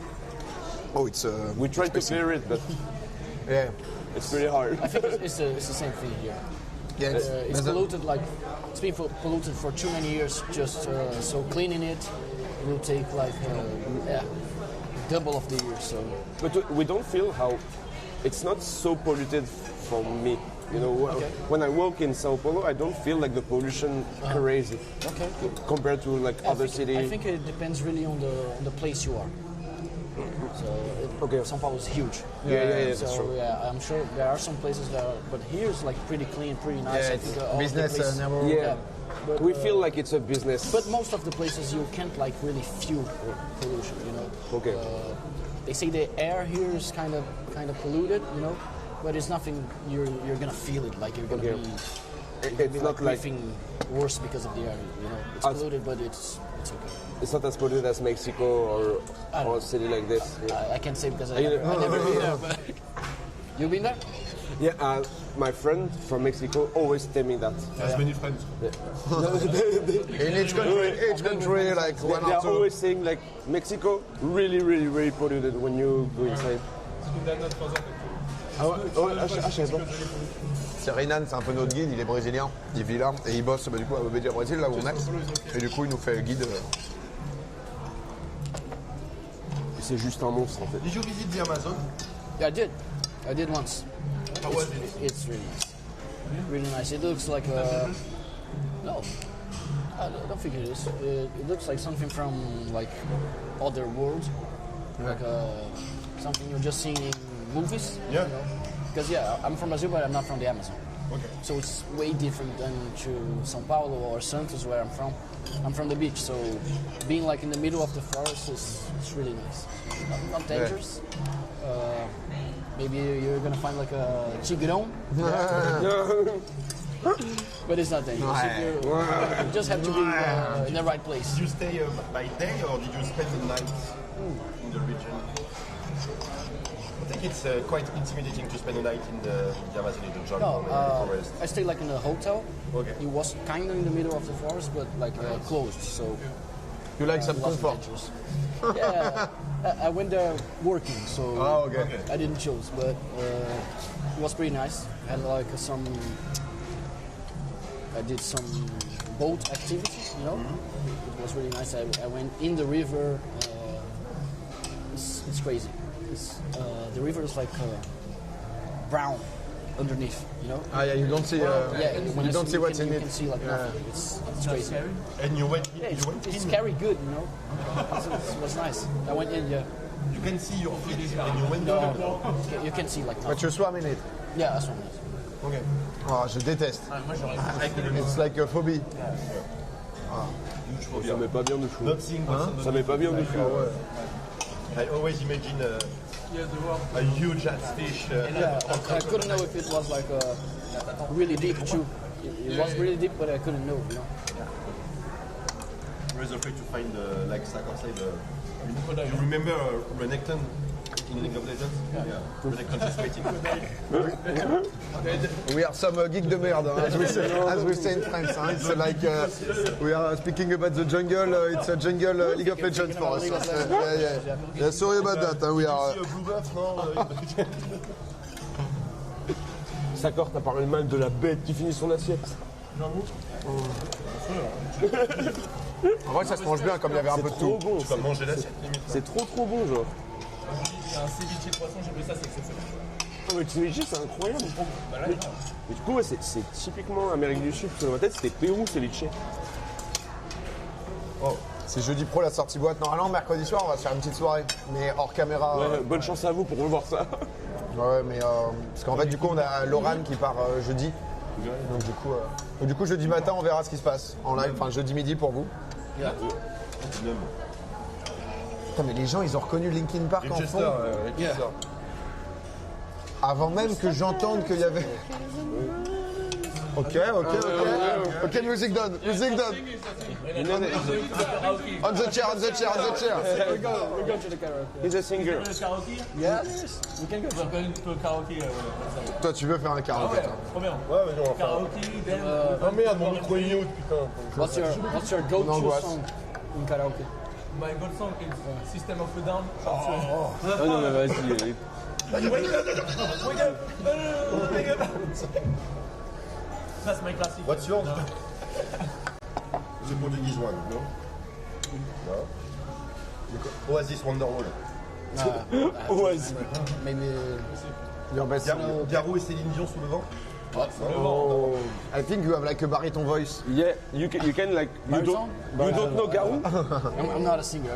[SPEAKER 1] Oh, it's.
[SPEAKER 3] We tried to clear it, but
[SPEAKER 1] Yeah.
[SPEAKER 3] it's really hard.
[SPEAKER 2] I think it's the same thing here.
[SPEAKER 1] Yeah,
[SPEAKER 2] It's polluted like it's been polluted for too many years. Just so cleaning it will take like double of the year. So
[SPEAKER 3] But we don't feel how it's not so polluted for me. You know,
[SPEAKER 2] Okay.
[SPEAKER 3] when I walk in Sao Paulo, I don't feel like the pollution crazy
[SPEAKER 2] okay.
[SPEAKER 3] compared to like other
[SPEAKER 2] I
[SPEAKER 3] cities.
[SPEAKER 2] think it depends really on the place you are. So
[SPEAKER 3] Okay.
[SPEAKER 2] São Paulo is huge.
[SPEAKER 3] Yeah, that's
[SPEAKER 2] So
[SPEAKER 3] true.
[SPEAKER 2] yeah, I'm sure there are some places that are, but here's like pretty clean, pretty nice.
[SPEAKER 1] Yeah,
[SPEAKER 2] I think
[SPEAKER 1] it's
[SPEAKER 2] all of the
[SPEAKER 1] business
[SPEAKER 2] places-
[SPEAKER 1] never.
[SPEAKER 3] Yeah.
[SPEAKER 2] But,
[SPEAKER 3] We feel like it's a business.
[SPEAKER 2] But most of the places you can't like really feel pollution, you know.
[SPEAKER 3] Okay.
[SPEAKER 2] They say the air here is kind of polluted, you know, but it's nothing. You're gonna feel it like you're gonna
[SPEAKER 3] Okay.
[SPEAKER 2] be.
[SPEAKER 3] It's not like
[SPEAKER 2] breathing worse because of the air, you know. It's
[SPEAKER 3] As-
[SPEAKER 2] polluted, but it's okay.
[SPEAKER 3] it's not as polluted as Mexico or a city like this. Yeah.
[SPEAKER 2] I can't say because I
[SPEAKER 3] you-
[SPEAKER 2] never been there. But you been there?
[SPEAKER 3] Yeah, my friend from Mexico always tell me that.
[SPEAKER 4] As many friends.
[SPEAKER 1] In each country, like
[SPEAKER 3] They
[SPEAKER 1] one
[SPEAKER 3] are
[SPEAKER 1] or two.
[SPEAKER 3] always saying like Mexico really, really, really polluted when you go inside. Je savais pas.
[SPEAKER 1] C'est Renan, c'est un peu notre guide, il est brésilien, il vit là et il bosse du coup à Obédia Brésil, là où on est. Et du coup, il nous fait le guide.
[SPEAKER 3] C'est juste un monstre en fait.
[SPEAKER 4] Did you visit the Amazon?
[SPEAKER 2] Yeah, I did once.
[SPEAKER 4] How was it?
[SPEAKER 2] It's really nice. Really nice. It looks like a. No, I don't think it is. It looks like something from like other world, like something you're just seeing in movies.
[SPEAKER 4] Yeah.
[SPEAKER 2] Because yeah, I'm from Brazil, but I'm not from the Amazon.
[SPEAKER 4] Okay.
[SPEAKER 2] So it's way different than to São Paulo or Santos, where I'm from. I'm from the beach, so being like in the middle of the forest is really nice. Not dangerous. Maybe you're gonna find like a tigrão, but it's not dangerous. If you just have to be in the right place.
[SPEAKER 4] Did you stay by day or did you spend the night in the region? I think it's quite intimidating to spend a night in the Amazon, in the jungle,
[SPEAKER 2] No,
[SPEAKER 4] and the forest.
[SPEAKER 2] I stayed like in a hotel.
[SPEAKER 4] Okay.
[SPEAKER 2] It was kind of in the middle of the forest, but like closed, so
[SPEAKER 1] You like some
[SPEAKER 2] it wasn't
[SPEAKER 1] comfort?
[SPEAKER 2] dangerous. Yeah, I went there working, so
[SPEAKER 1] Oh, okay.
[SPEAKER 2] I didn't choose, but it was pretty nice. I had like I did some boat activities, you know. It was really nice. I went in the river. It's crazy. The river is like brown underneath, you know.
[SPEAKER 1] Ah, yeah, you don't see,
[SPEAKER 2] Yeah, and when
[SPEAKER 1] you don't see what's in
[SPEAKER 2] you
[SPEAKER 1] it.
[SPEAKER 2] can see like nothing. It's crazy.
[SPEAKER 4] And you went,
[SPEAKER 2] Yeah,
[SPEAKER 4] you went
[SPEAKER 2] it's
[SPEAKER 4] in.
[SPEAKER 2] scary good, you know. It was nice. I went in, yeah.
[SPEAKER 4] You can see your feet and you went
[SPEAKER 2] No,
[SPEAKER 4] down.
[SPEAKER 2] you can see like
[SPEAKER 1] But
[SPEAKER 2] nothing.
[SPEAKER 1] you swam in it.
[SPEAKER 2] Yeah, that's what it is.
[SPEAKER 4] Okay.
[SPEAKER 1] Ah, je déteste.
[SPEAKER 4] I couldn't.
[SPEAKER 1] It's like a phobie.
[SPEAKER 4] Huge
[SPEAKER 3] Ça
[SPEAKER 4] phobia.
[SPEAKER 3] met pas bien du tout.
[SPEAKER 4] Not seeing what's on the
[SPEAKER 3] Ça met pas bien du tout.
[SPEAKER 4] I always imagine a huge fish.
[SPEAKER 2] Yeah, I couldn't know if it was like really deep too. It was really deep, but I couldn't know, you know.
[SPEAKER 4] I was afraid to find like Sakorsay. You remember Renekton in League of Legends? Yeah. Renekton is waiting.
[SPEAKER 1] We are some geek de merde, hein, as we say in France. Hein. It's like we are speaking about the jungle. It's a jungle League of Legends for us. Yeah. Sorry about that. Hein, we are.
[SPEAKER 4] See a blue buff, no?
[SPEAKER 3] Sakor, t'as parlé mal de la bête qui finit son assiette.
[SPEAKER 1] En vrai, ça se mange bien, comme il y avait un peu de
[SPEAKER 3] Trop
[SPEAKER 1] tout.
[SPEAKER 3] bon.
[SPEAKER 4] Tu vas manger l'assiette limite.
[SPEAKER 3] C'est trop bon, genre.
[SPEAKER 5] Un ceviche de poisson, j'ai pris ça, c'est exceptionnel.
[SPEAKER 3] Oh, mais ceviche, c'est incroyable. Mais du coup, ouais, c'est typiquement Amérique du Sud. Parce que dans ma tête, c'était Pérou, ceviche.
[SPEAKER 1] Oh, c'est jeudi pro la sortie boîte. Normalement, mercredi soir, on va se faire une petite soirée, mais hors caméra.
[SPEAKER 3] Ouais, bonne chance à vous pour revoir ça.
[SPEAKER 1] Ouais, mais parce qu'en fait, du coup, on a Laurent qui part jeudi. Donc du coup, jeudi matin, on verra ce qui se passe en live. Enfin, jeudi midi pour vous. Putain, mais les gens, ils ont reconnu Linkin Park en fond. Avant même que j'entende qu'il y avait. Ok, music done.
[SPEAKER 3] You know that
[SPEAKER 1] On the chair.
[SPEAKER 2] We go to the karaoke.
[SPEAKER 3] he's a singer.
[SPEAKER 5] Le karaoké?
[SPEAKER 2] Yes, we can go.
[SPEAKER 5] On va quand même le karaoké. Ouais.
[SPEAKER 1] Toi, tu veux faire un
[SPEAKER 5] Ah
[SPEAKER 1] karaoké,
[SPEAKER 5] ouais,
[SPEAKER 1] toi.
[SPEAKER 5] trop bien.
[SPEAKER 4] Ouais, mais on va faire.
[SPEAKER 5] Karaoké, dance.
[SPEAKER 4] Oh merde, mon micro est mute, putain.
[SPEAKER 2] What's your go-to
[SPEAKER 1] Angoisse.
[SPEAKER 2] song in karaoke?
[SPEAKER 5] My gold song is System of a Down.
[SPEAKER 3] Oh non, mais vas-y.
[SPEAKER 5] That's my classic.
[SPEAKER 4] What's yours? The Portuguese one, no? No? Oasis Wonderwall.
[SPEAKER 3] Oasis.
[SPEAKER 2] Maybe.
[SPEAKER 1] Your best song.
[SPEAKER 4] Garou et Céline Dion sous le vent?
[SPEAKER 1] Oh, I think you have like a baritone voice.
[SPEAKER 3] Yeah, you can like you
[SPEAKER 2] Baritone?
[SPEAKER 3] don't know Garou?
[SPEAKER 2] I'm not a singer.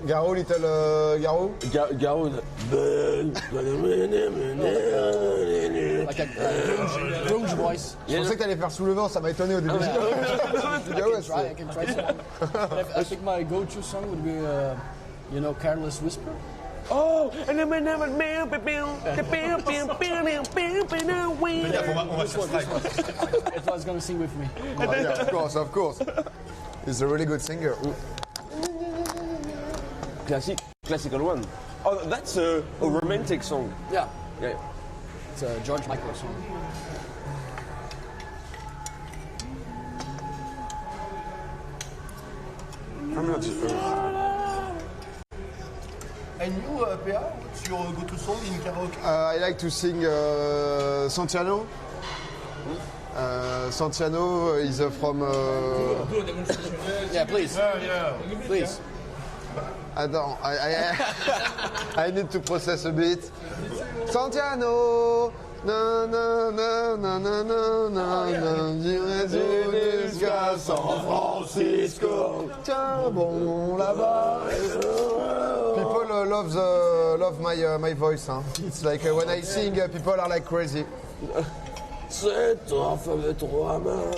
[SPEAKER 1] Garo, little Garo.
[SPEAKER 3] Garou.
[SPEAKER 2] Like a grunge voice.
[SPEAKER 1] Je pensais que t'allais faire sous le vent, ça m'a étonné au début.
[SPEAKER 2] I can try some. I think my go-to song would be, Careless Whisper.
[SPEAKER 3] Oh, and then
[SPEAKER 4] Fais gaffe, on va sur strike.
[SPEAKER 2] If I was gonna sing with me.
[SPEAKER 1] Oh, yeah, of course. He's a really good singer.
[SPEAKER 3] classical one. Oh, that's a romantic song.
[SPEAKER 2] Yeah,
[SPEAKER 3] Yeah.
[SPEAKER 2] it's a George Michael song.
[SPEAKER 1] I'm not sure.
[SPEAKER 4] And you, PA, what's your go-to song in karaoke?
[SPEAKER 1] I like to sing Santiano. Santiano is from.
[SPEAKER 5] Do a demonstration.
[SPEAKER 2] Yeah, please.
[SPEAKER 4] Yeah.
[SPEAKER 2] Please.
[SPEAKER 1] Attends, I need to process a bit. Santiano, na na na na na na na na, j'irai jusqu'à San Francisco. Tiens bon là-bas. People love my voice. Hein. It's like when I sing, people are like crazy.
[SPEAKER 3] C'est toi, femme trop à main.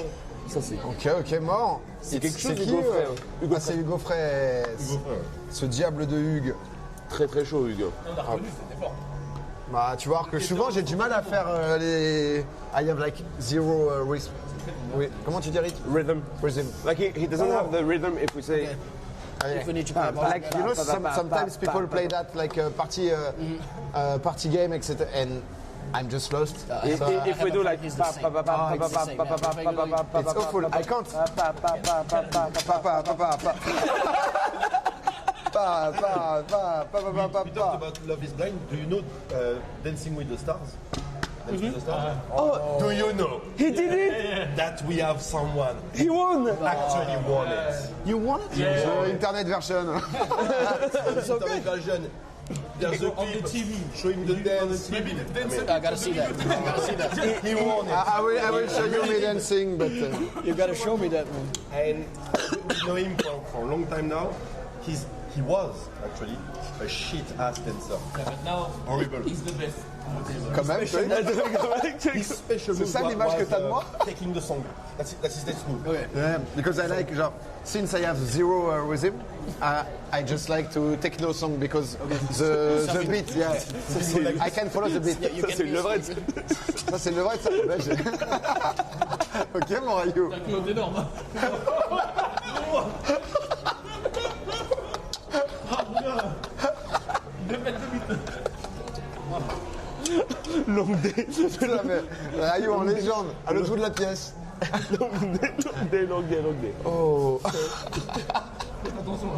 [SPEAKER 3] Ça c'est
[SPEAKER 1] Ok, mort.
[SPEAKER 3] C'est quelque chose
[SPEAKER 1] qui,
[SPEAKER 3] d'Hugo Frey.
[SPEAKER 1] Ah, c'est Hugo Frey. Ce diable de Hugues.
[SPEAKER 3] Très très chaud, Hugo.
[SPEAKER 5] On a reconnu, c'était fort.
[SPEAKER 1] Bah, tu vois que souvent j'ai du mal à faire les. I have like zero rhythm. Oui. Comment tu dis Rick?
[SPEAKER 3] Rhythm.
[SPEAKER 1] Rhythm.
[SPEAKER 3] Like he doesn't have the rhythm if we say.
[SPEAKER 2] If we need to play
[SPEAKER 1] Like sometimes people play that like a party game, etc. And I'm just lost.
[SPEAKER 3] If we do like.
[SPEAKER 2] It's
[SPEAKER 1] awful. I can't.
[SPEAKER 4] We talked about Love is Blind. Do you know Dancing with the Stars? Dance with the Stars? Oh, do you know
[SPEAKER 3] He did it!
[SPEAKER 4] that we have someone
[SPEAKER 3] He won!
[SPEAKER 4] actually won it?
[SPEAKER 1] You want it? The internet version.
[SPEAKER 4] Internet version. There's a
[SPEAKER 5] On the
[SPEAKER 4] clip
[SPEAKER 5] TV.
[SPEAKER 4] showing the dance.
[SPEAKER 2] I gotta see that.
[SPEAKER 4] He won it.
[SPEAKER 1] I will show you me dancing, but
[SPEAKER 2] You gotta show me that, man.
[SPEAKER 4] And we know him for a long time now. He was actually a shit-ass dancer.
[SPEAKER 5] Yeah, but now,
[SPEAKER 4] Horrible.
[SPEAKER 5] he's the best.
[SPEAKER 1] quand même, tu vois.
[SPEAKER 4] His special move
[SPEAKER 1] ça l'image
[SPEAKER 4] was,
[SPEAKER 1] que t'as de moi?
[SPEAKER 4] taking the song. That's his dance move.
[SPEAKER 1] Yeah, because I like, genre, since I have zero rhythm, I just like to techno song because the beat, yeah. I can follow the beat.
[SPEAKER 2] You can
[SPEAKER 3] le vrai.
[SPEAKER 1] Ça, c'est le vrai, ça. Ouais, ok, mon Rayou.
[SPEAKER 5] Un clown énorme.
[SPEAKER 3] Longue day.
[SPEAKER 1] Putain, mais Rayou en légende, à l'autre bout de la pièce.
[SPEAKER 3] Longue day.
[SPEAKER 1] Oh.
[SPEAKER 5] Attention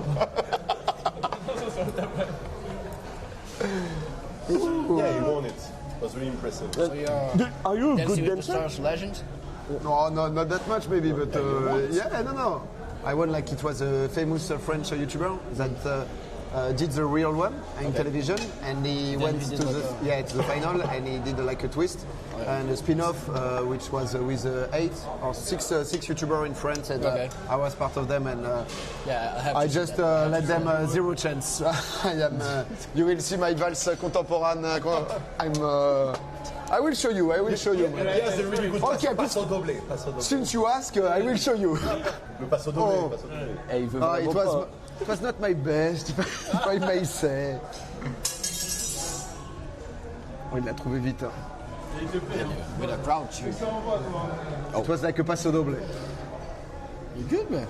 [SPEAKER 5] sur le tableau.
[SPEAKER 4] Yeah, he won it. It was really impressive.
[SPEAKER 2] So you're
[SPEAKER 3] Are you a
[SPEAKER 2] Dancing
[SPEAKER 3] good
[SPEAKER 2] with the
[SPEAKER 3] dancer?
[SPEAKER 2] Stars legend?
[SPEAKER 1] No, not that much maybe, but yeah, no. I won like it was a famous French YouTuber that did the real one in television, and he went
[SPEAKER 2] he
[SPEAKER 1] to
[SPEAKER 2] did
[SPEAKER 1] to the final, and he did like a twist and a spin-off, which was with 8 or 6 YouTubers in France, and
[SPEAKER 2] Okay.
[SPEAKER 1] I was part of them, and
[SPEAKER 2] Yeah, I have
[SPEAKER 1] I
[SPEAKER 2] to
[SPEAKER 1] just
[SPEAKER 2] see that.
[SPEAKER 1] let them zero chance. I am. You will see my vals contemporaine. I will show you.
[SPEAKER 4] He has a really good
[SPEAKER 1] Okay,
[SPEAKER 4] passo doble. Passo doble.
[SPEAKER 1] Since you ask, I will show you.
[SPEAKER 4] Le passo doble.
[SPEAKER 1] Oh.
[SPEAKER 4] Passo doble.
[SPEAKER 3] Eh, il veut vraiment pas.
[SPEAKER 1] It was not my best, if I may say. Oh, il l'a trouvé vite. Hein.
[SPEAKER 2] with a crowd too.
[SPEAKER 1] It was like a paso doble.
[SPEAKER 2] You're good, man.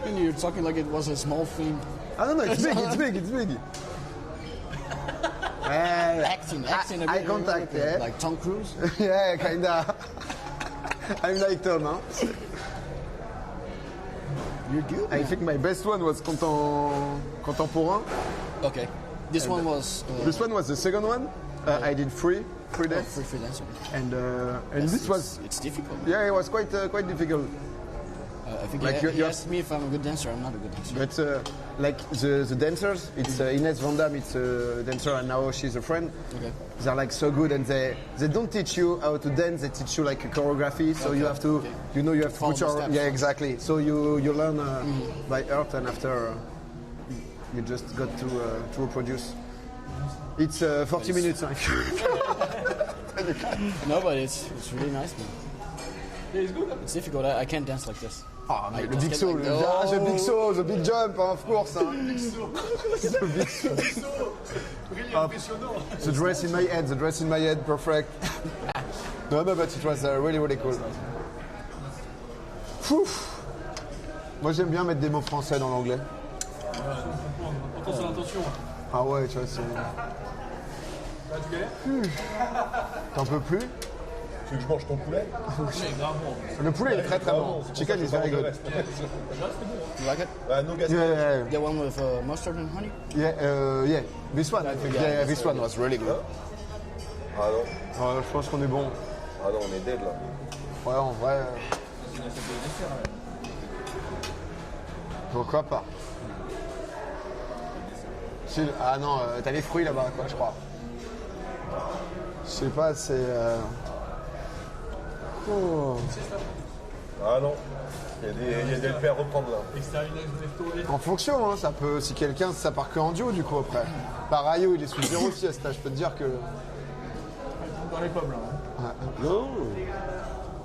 [SPEAKER 2] And you're talking like it was a small thing.
[SPEAKER 1] Ah non, it's big, it's big, it's big.
[SPEAKER 2] Acting a
[SPEAKER 1] eye
[SPEAKER 2] bit.
[SPEAKER 1] contact,
[SPEAKER 2] like,
[SPEAKER 1] yeah.
[SPEAKER 2] like Tom Cruise.
[SPEAKER 1] Yeah, kinda. I'm like Tom, hein.
[SPEAKER 2] You're good.
[SPEAKER 1] I
[SPEAKER 2] man.
[SPEAKER 1] think my best one was contemporain.
[SPEAKER 2] Okay. This one was
[SPEAKER 1] This one was the second one. I did three days.
[SPEAKER 2] freelancer.
[SPEAKER 1] And this was,
[SPEAKER 2] It's difficult.
[SPEAKER 1] yeah, it was quite difficult.
[SPEAKER 2] I think
[SPEAKER 1] Like
[SPEAKER 2] he
[SPEAKER 1] you
[SPEAKER 2] asked me if I'm a good dancer. I'm not a good dancer.
[SPEAKER 1] But like the dancers, it's Ines Van Damme, it's a dancer, and now she's a friend.
[SPEAKER 2] Okay.
[SPEAKER 1] They're like so good, and they don't teach you how to dance. They teach you like a choreography. So you have to, you know, you have to
[SPEAKER 2] Follow
[SPEAKER 1] put
[SPEAKER 2] the
[SPEAKER 1] your
[SPEAKER 2] steps.
[SPEAKER 1] yeah, exactly. So you learn by heart, and after you just got to reproduce. It's 40 minutes. Huh?
[SPEAKER 2] No, but it's really nice, man.
[SPEAKER 5] Yeah, it's good.
[SPEAKER 2] It's difficult. I can't dance like this.
[SPEAKER 1] Ah, mais
[SPEAKER 2] I
[SPEAKER 1] le
[SPEAKER 2] just
[SPEAKER 1] big
[SPEAKER 2] get
[SPEAKER 1] saut,
[SPEAKER 2] like,
[SPEAKER 1] the big saut, the big jump, of course. Hein.
[SPEAKER 5] Really impressionnant.
[SPEAKER 1] The dress in my head, perfect. No, but it was really cool. Fouf. Moi, j'aime bien mettre des mots français dans l'anglais.
[SPEAKER 5] Pourtant, c'est l'intention.
[SPEAKER 1] Ah ouais, tu vois, c'est...
[SPEAKER 5] Là, tu galères.
[SPEAKER 1] T'en peux plus?
[SPEAKER 4] Tu veux que je mange ton poulet?
[SPEAKER 5] C'est grave bon.
[SPEAKER 1] Le poulet est très bon. Chicken is very good.
[SPEAKER 2] You like it?
[SPEAKER 4] No gas.
[SPEAKER 1] Yeah.
[SPEAKER 2] The one with mustard and honey?
[SPEAKER 1] Yeah. This one, I think. Yeah, this one was really good.
[SPEAKER 4] Ah non.
[SPEAKER 1] Je pense qu'on est bon.
[SPEAKER 4] Ah non, on est dead là.
[SPEAKER 1] Ouais, en vrai... Pourquoi pas? Ah non, t'as les fruits là-bas, quoi, je crois. Je sais pas, c'est... Oh.
[SPEAKER 4] Ah non. Il y a des LP à reprendre là.
[SPEAKER 1] En fonction, hein, ça peut... Si quelqu'un, ça part que en duo, du coup, après. Rayo, il est sous 0 sieste, là, je peux te dire que...
[SPEAKER 5] Dans les pommes là.
[SPEAKER 3] Non.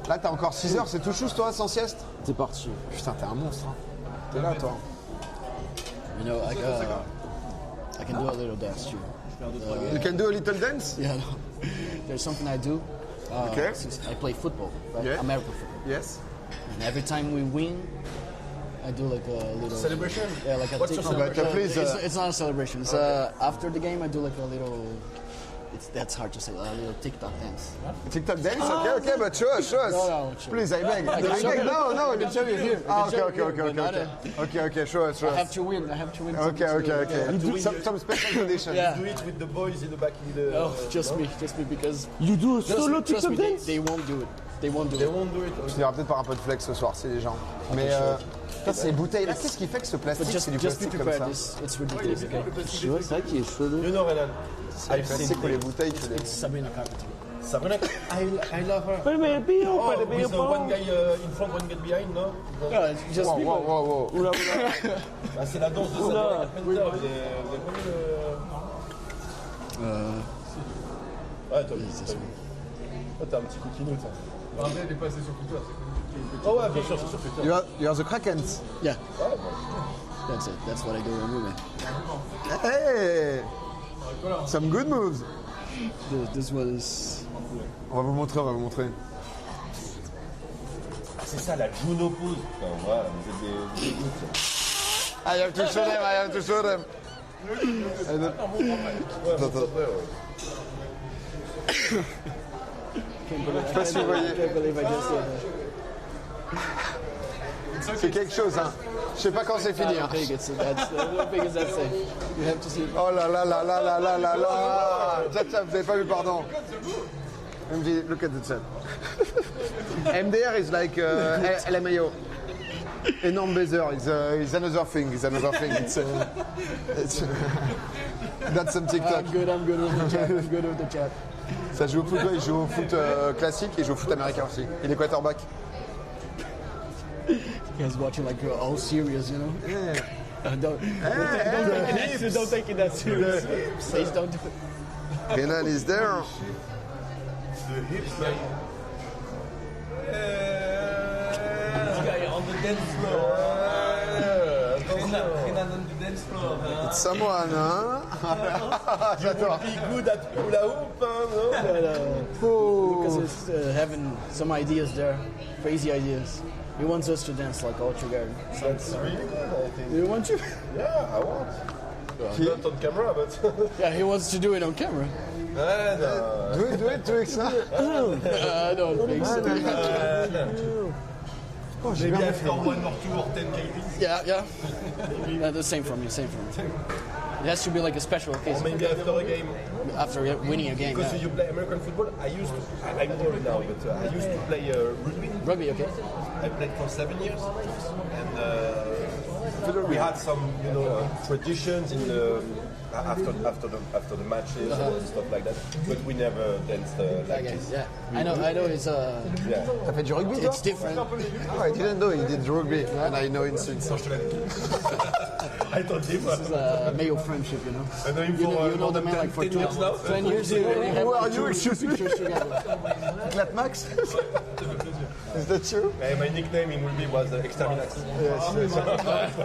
[SPEAKER 1] Là, t'as encore 6 heures, c'est tout chousse, toi, sans sieste?
[SPEAKER 3] C'est parti.
[SPEAKER 1] Putain, t'es un monstre, hein. T'es là, toi.
[SPEAKER 2] You know, I can do a little dance too.
[SPEAKER 1] You can do a little dance?
[SPEAKER 2] Yeah, no. There's something I do.
[SPEAKER 1] Okay.
[SPEAKER 2] Since I play football, right?
[SPEAKER 1] Yeah.
[SPEAKER 2] American football.
[SPEAKER 1] Yes.
[SPEAKER 2] And every time we win, I do like a little
[SPEAKER 5] Celebration?
[SPEAKER 2] Yeah, like a
[SPEAKER 5] What's your
[SPEAKER 2] TikTok.
[SPEAKER 1] celebration? Please,
[SPEAKER 2] It's not a celebration. It's after the game, I do like a little. That's hard to say. A little TikTok dance.
[SPEAKER 1] TikTok dance? Okay, but show us.
[SPEAKER 2] No, sure.
[SPEAKER 1] Please, I beg.
[SPEAKER 2] I can show you.
[SPEAKER 1] No,
[SPEAKER 2] I can show you here. I
[SPEAKER 1] Ah,
[SPEAKER 2] can show
[SPEAKER 1] okay,
[SPEAKER 2] you here, but not
[SPEAKER 1] okay, show us.
[SPEAKER 2] I have to win. I have to win.
[SPEAKER 1] Okay.
[SPEAKER 2] Yeah.
[SPEAKER 1] You do some special conditions.
[SPEAKER 2] Yeah.
[SPEAKER 4] Do it with the boys in the back in the...
[SPEAKER 2] No, just me because
[SPEAKER 3] You do a solo
[SPEAKER 2] trust
[SPEAKER 3] TikTok
[SPEAKER 2] me,
[SPEAKER 3] dance?
[SPEAKER 2] they won't do it. They won't do
[SPEAKER 4] They
[SPEAKER 2] it.
[SPEAKER 4] won't do it.
[SPEAKER 1] Je finirai peut-être par un peu de flex ce soir, c'est les gens. Mais putain, ces bouteilles là, qu'est-ce qui fait que ce
[SPEAKER 2] But
[SPEAKER 1] plastique,
[SPEAKER 2] just
[SPEAKER 1] c'est du
[SPEAKER 2] be
[SPEAKER 1] plastique comme
[SPEAKER 2] prepared.
[SPEAKER 1] ça?
[SPEAKER 2] It's ridiculous. Okay.
[SPEAKER 3] Tu vois, c'est ça qui est chelou.
[SPEAKER 4] You know, Renan.
[SPEAKER 1] C'est le plastique ou les bouteilles que
[SPEAKER 2] It's Sabrina Carpenter.
[SPEAKER 4] Sabrina, I love her.
[SPEAKER 3] Pas le bio,
[SPEAKER 4] Oh,
[SPEAKER 3] pas le
[SPEAKER 4] with the
[SPEAKER 3] bio.
[SPEAKER 4] one guy in front, one guy behind, no?
[SPEAKER 2] No, it's just people.
[SPEAKER 1] Wow.
[SPEAKER 3] Oula.
[SPEAKER 4] Ah, c'est la danse de Sabrina Carpenter. Vous avez connu le... Ouais, toi, t'as un petit coquinou, ça.
[SPEAKER 5] Après, il est passé sur Twitter.
[SPEAKER 4] Oh ouais, bien sûr, c'est sur Twitter.
[SPEAKER 1] You are the Krakens.
[SPEAKER 2] Yeah. That's it. That's what I do in movie.
[SPEAKER 1] Hey! Some good moves.
[SPEAKER 2] This was.
[SPEAKER 1] On va vous montrer.
[SPEAKER 4] Ah, c'est ça, la Juno pose. Enfin, voilà, vous êtes des gouttes.
[SPEAKER 1] I have to show them. Je sais pas si vous voyez.
[SPEAKER 2] I can't believe I just did that.
[SPEAKER 1] C'est quelque chose, hein. Je sais pas quand c'est fini.
[SPEAKER 2] I
[SPEAKER 1] Hein.
[SPEAKER 2] don't think it's how big is that thing? You have to see.
[SPEAKER 1] Oh là. Chat, vous avez pas vu, pardon. MV, look at the chat. MDR is like LMAO. Énorme baiser. It's another thing. It's that's some TikTok.
[SPEAKER 2] I'm good with the chat. I'm good with the chat.
[SPEAKER 1] Ça joue au foot, il joue au foot classique et il joue au foot américain aussi. Il est quarterback.
[SPEAKER 2] You guys watching like all serious, you know?
[SPEAKER 1] Yeah.
[SPEAKER 2] Don't take it that serious. Please don't do it.
[SPEAKER 1] Renan is there.
[SPEAKER 4] The hips, man.
[SPEAKER 5] This guy on the dance floor. Renan on the dance explore. Huh?
[SPEAKER 1] It's someone, hein? J'adore.
[SPEAKER 4] Be good at hula hoop, no?
[SPEAKER 1] Oh.
[SPEAKER 2] Because he's having some ideas there, crazy ideas. He wants us to dance like all together.
[SPEAKER 4] That's really good, I think.
[SPEAKER 2] You want to?
[SPEAKER 4] Yeah, I want. Not on camera, but.
[SPEAKER 2] Yeah, he wants to do it on camera.
[SPEAKER 4] No.
[SPEAKER 1] Do it, avec ça.
[SPEAKER 2] I don't think so.
[SPEAKER 1] Oh, j'ai
[SPEAKER 4] Maybe
[SPEAKER 1] bien
[SPEAKER 4] after 1 or 2 or 10 KBs.
[SPEAKER 2] Yeah. The same for me, same for me. It has to be like a special
[SPEAKER 4] Or
[SPEAKER 2] occasion.
[SPEAKER 4] maybe after a game.
[SPEAKER 2] After winning a game.
[SPEAKER 4] Because
[SPEAKER 2] Yeah.
[SPEAKER 4] you play American football, I'm older now, but I used to play rugby.
[SPEAKER 2] Rugby, okay.
[SPEAKER 4] I played for 7 years, and we had some, traditions in the after the matches and stuff like that. But we never danced like
[SPEAKER 2] Okay,
[SPEAKER 4] this.
[SPEAKER 2] yeah. I know. It's
[SPEAKER 4] Yeah.
[SPEAKER 1] T'as fait du rugby, toi?
[SPEAKER 2] it's different.
[SPEAKER 1] Oh, I didn't know he did rugby, and I know it since.
[SPEAKER 4] I told him.
[SPEAKER 2] It's a male friendship, you know.
[SPEAKER 4] I know him
[SPEAKER 2] You
[SPEAKER 4] for
[SPEAKER 2] know, you know
[SPEAKER 4] more
[SPEAKER 2] the
[SPEAKER 4] than
[SPEAKER 2] man
[SPEAKER 4] 10
[SPEAKER 2] like for
[SPEAKER 4] 10 years now.
[SPEAKER 2] 10 years. You already have
[SPEAKER 1] Who are
[SPEAKER 2] like
[SPEAKER 1] you,
[SPEAKER 2] two
[SPEAKER 1] excuse me?
[SPEAKER 2] pictures together.
[SPEAKER 1] Clap Max? Is that true?
[SPEAKER 4] My nickname in rugby was Exterminax.
[SPEAKER 1] Yes.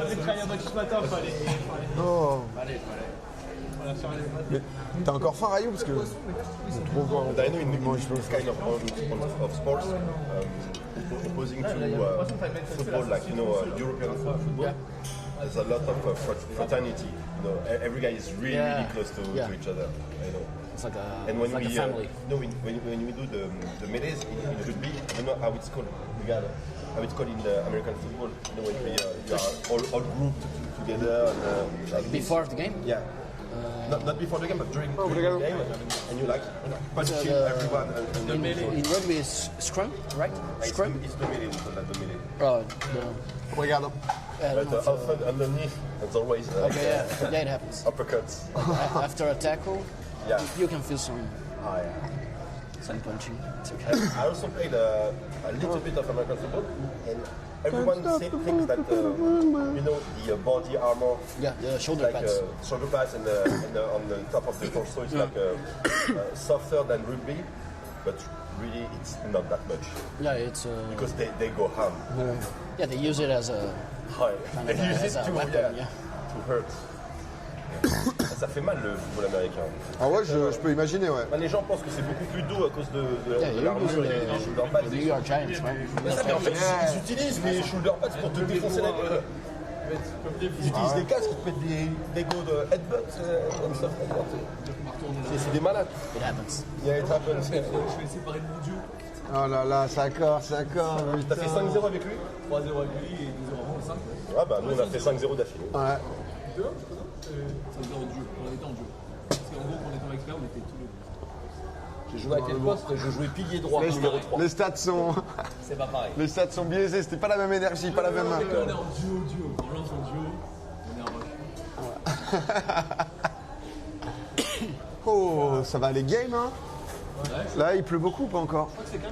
[SPEAKER 5] J'ai travaillé un match ce matin, fallait.
[SPEAKER 1] Oh.
[SPEAKER 5] Allez. Voilà, sur les-
[SPEAKER 1] Mais t'as encore faim, Rayou? Parce que c'est trop fort.
[SPEAKER 4] But I know in this kind of sports, opposing to football, like European football, there's a lot of fraternity. Every guy is really close to each other. I know.
[SPEAKER 2] It's like a,
[SPEAKER 4] And when
[SPEAKER 2] it's like
[SPEAKER 4] we
[SPEAKER 2] a family.
[SPEAKER 4] when we do the melees in rugby, I don't know how it's called. How it's called in the American football. When we are all grouped together. Like
[SPEAKER 2] Before the game?
[SPEAKER 4] yeah. Not before the game, but during the game, and you punching everyone. And
[SPEAKER 2] In rugby, it's scrum, right? Scrum.
[SPEAKER 4] It's the melee, not the melee.
[SPEAKER 2] Oh, no.
[SPEAKER 1] Regarde.
[SPEAKER 2] I don't know.
[SPEAKER 4] But often underneath, it's always
[SPEAKER 2] Okay, yeah, it happens.
[SPEAKER 4] uppercuts.
[SPEAKER 2] After a tackle,
[SPEAKER 4] Yeah.
[SPEAKER 2] you can feel some
[SPEAKER 4] Yeah.
[SPEAKER 2] punching. It's okay.
[SPEAKER 4] I also played a little bit of American football, and everyone thinks that the body armor,
[SPEAKER 2] Yeah, the shoulder
[SPEAKER 4] like
[SPEAKER 2] pads.
[SPEAKER 4] shoulder pads and on the top of the torso, it's like softer than rugby, but really it's not that much
[SPEAKER 2] Yeah, it's
[SPEAKER 4] because they go ham.
[SPEAKER 2] yeah, they use it as a
[SPEAKER 4] Ouais.
[SPEAKER 2] kind
[SPEAKER 4] They
[SPEAKER 2] of
[SPEAKER 4] use
[SPEAKER 2] as
[SPEAKER 4] it
[SPEAKER 2] a
[SPEAKER 4] to,
[SPEAKER 2] weapon.
[SPEAKER 4] yeah,
[SPEAKER 2] Yeah.
[SPEAKER 4] to hurt. Ça fait mal le football américain.
[SPEAKER 1] Ah ouais, je peux imaginer, ouais.
[SPEAKER 4] Les gens pensent que c'est beaucoup plus doux à cause de
[SPEAKER 2] Yeah,
[SPEAKER 4] l'armure
[SPEAKER 2] you
[SPEAKER 4] et des shoulder pads.
[SPEAKER 2] The New York Giants, right?
[SPEAKER 4] Mais en fait, ils utilisent les shoulder pads pour te défoncer la gueule. Ils utilisent des casques qui te mettent des go de headbutt comme ça. C'est des malades.
[SPEAKER 2] It happens.
[SPEAKER 4] Yeah, it happens.
[SPEAKER 5] Je vais séparer de mon duo.
[SPEAKER 1] Oh là là, ça accorde.
[SPEAKER 4] T'as fait 5-0 avec lui?
[SPEAKER 5] 3-0 avec lui et 2-0 avant le 5.
[SPEAKER 4] Ah bah nous on a fait 5-0 d'affilée.
[SPEAKER 1] Ouais.
[SPEAKER 5] 2 c'est 5-0 duo. On était en duo. Parce qu'en gros, quand on était en expert, on était tous les deux.
[SPEAKER 4] J'ai joué à quel poste? Je jouais pilier droit, numéro 3.
[SPEAKER 1] Les stats sont...
[SPEAKER 5] C'est pas pareil.
[SPEAKER 1] Les stats sont biaisés, c'était pas la même énergie, pas la même...
[SPEAKER 5] On est en duo. Quand on lance en duo, on est en rush.
[SPEAKER 1] Oh, ça va les games, hein? Là, il pleut beaucoup, pas encore.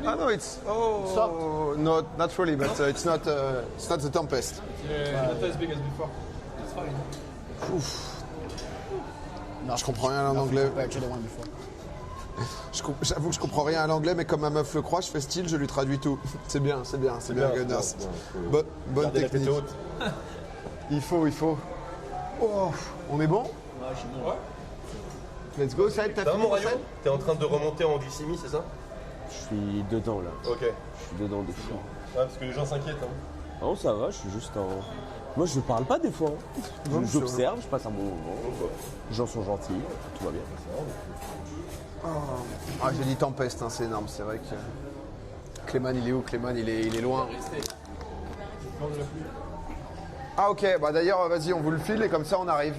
[SPEAKER 1] Ah non, it's... Oh, not really, but it's not the tempest.
[SPEAKER 5] Not as big as before. It's fine.
[SPEAKER 2] No,
[SPEAKER 1] Je comprends rien en anglais.
[SPEAKER 2] compared to the one before.
[SPEAKER 1] J'avoue que je comprends rien à l'anglais, mais comme ma meuf le croit, je fais style, je lui traduis tout. C'est bien, Gunners. Bonne
[SPEAKER 4] Gardez la tête
[SPEAKER 1] technique.
[SPEAKER 4] haute.
[SPEAKER 1] Il faut. Oh, on est bon? Let's go, Saïd, t'as
[SPEAKER 4] Ça va
[SPEAKER 1] fini,
[SPEAKER 4] mon rayon?
[SPEAKER 1] Saïd?
[SPEAKER 4] T'es en train de remonter en glycémie, c'est ça?
[SPEAKER 3] Je suis dedans là.
[SPEAKER 4] Ok. Ouais,
[SPEAKER 3] Je suis dedans des fois.
[SPEAKER 4] parce que les gens s'inquiètent. Hein.
[SPEAKER 3] Non, ça va, je suis juste en. Moi, je parle pas des fois. J'observe, je passe un bon moment. Les gens sont gentils, tout va bien.
[SPEAKER 1] Ah, j'ai dit tempeste, hein, c'est énorme, c'est vrai que... Clément, il est où? Clément, il est loin. Ah ok, bah d'ailleurs, vas-y, on vous le file et comme ça, on arrive.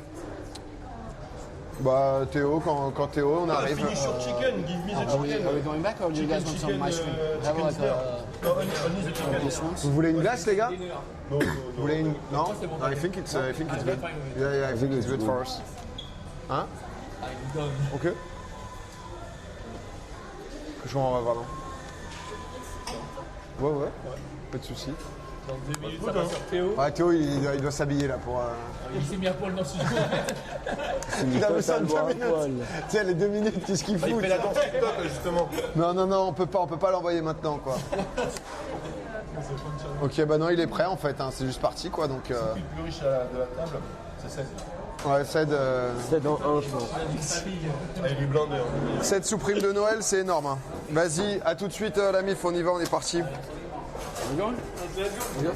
[SPEAKER 1] Bah Théo, quand Théo, on arrive.
[SPEAKER 4] Finish your chicken, give me the
[SPEAKER 2] Are we
[SPEAKER 4] chicken.
[SPEAKER 2] going back or do you guys want some ice cream? Have like
[SPEAKER 4] No, only the chicken.
[SPEAKER 2] this ones?
[SPEAKER 1] Vous voulez une glace, les gars?
[SPEAKER 4] No, no,
[SPEAKER 1] Vous voulez une... Non? I think it's good. Yeah, I think it's good for us. Hein? Ok. Je m'en vais, pardon. Ouais. Pas de soucis.
[SPEAKER 5] Dans 2 minutes, ça va sur Théo.
[SPEAKER 1] Ouais, Théo, il doit s'habiller là pour...
[SPEAKER 5] Il s'est mis à poil dans ce studio.
[SPEAKER 1] Il a besoin de 2
[SPEAKER 3] Totalement à
[SPEAKER 1] minutes.
[SPEAKER 3] poil.
[SPEAKER 1] Tiens, les 2 minutes, qu'est-ce qu'il
[SPEAKER 4] Il
[SPEAKER 1] fout?
[SPEAKER 4] fait la danse TikTok justement.
[SPEAKER 1] Non, on peut pas l'envoyer maintenant, quoi. Ok, bah non, il est prêt en fait, hein, c'est juste parti quoi, donc...
[SPEAKER 4] Le plus riche de la table, c'est 16.
[SPEAKER 1] Ouais, Ced,
[SPEAKER 3] C'est dans un, je pense.
[SPEAKER 4] Ah, il est blindé. Hein.
[SPEAKER 1] Ced sous prime de Noël, c'est énorme. Hein. Vas-y, à tout de suite la MIF, on y va, on est parti.
[SPEAKER 3] On y va?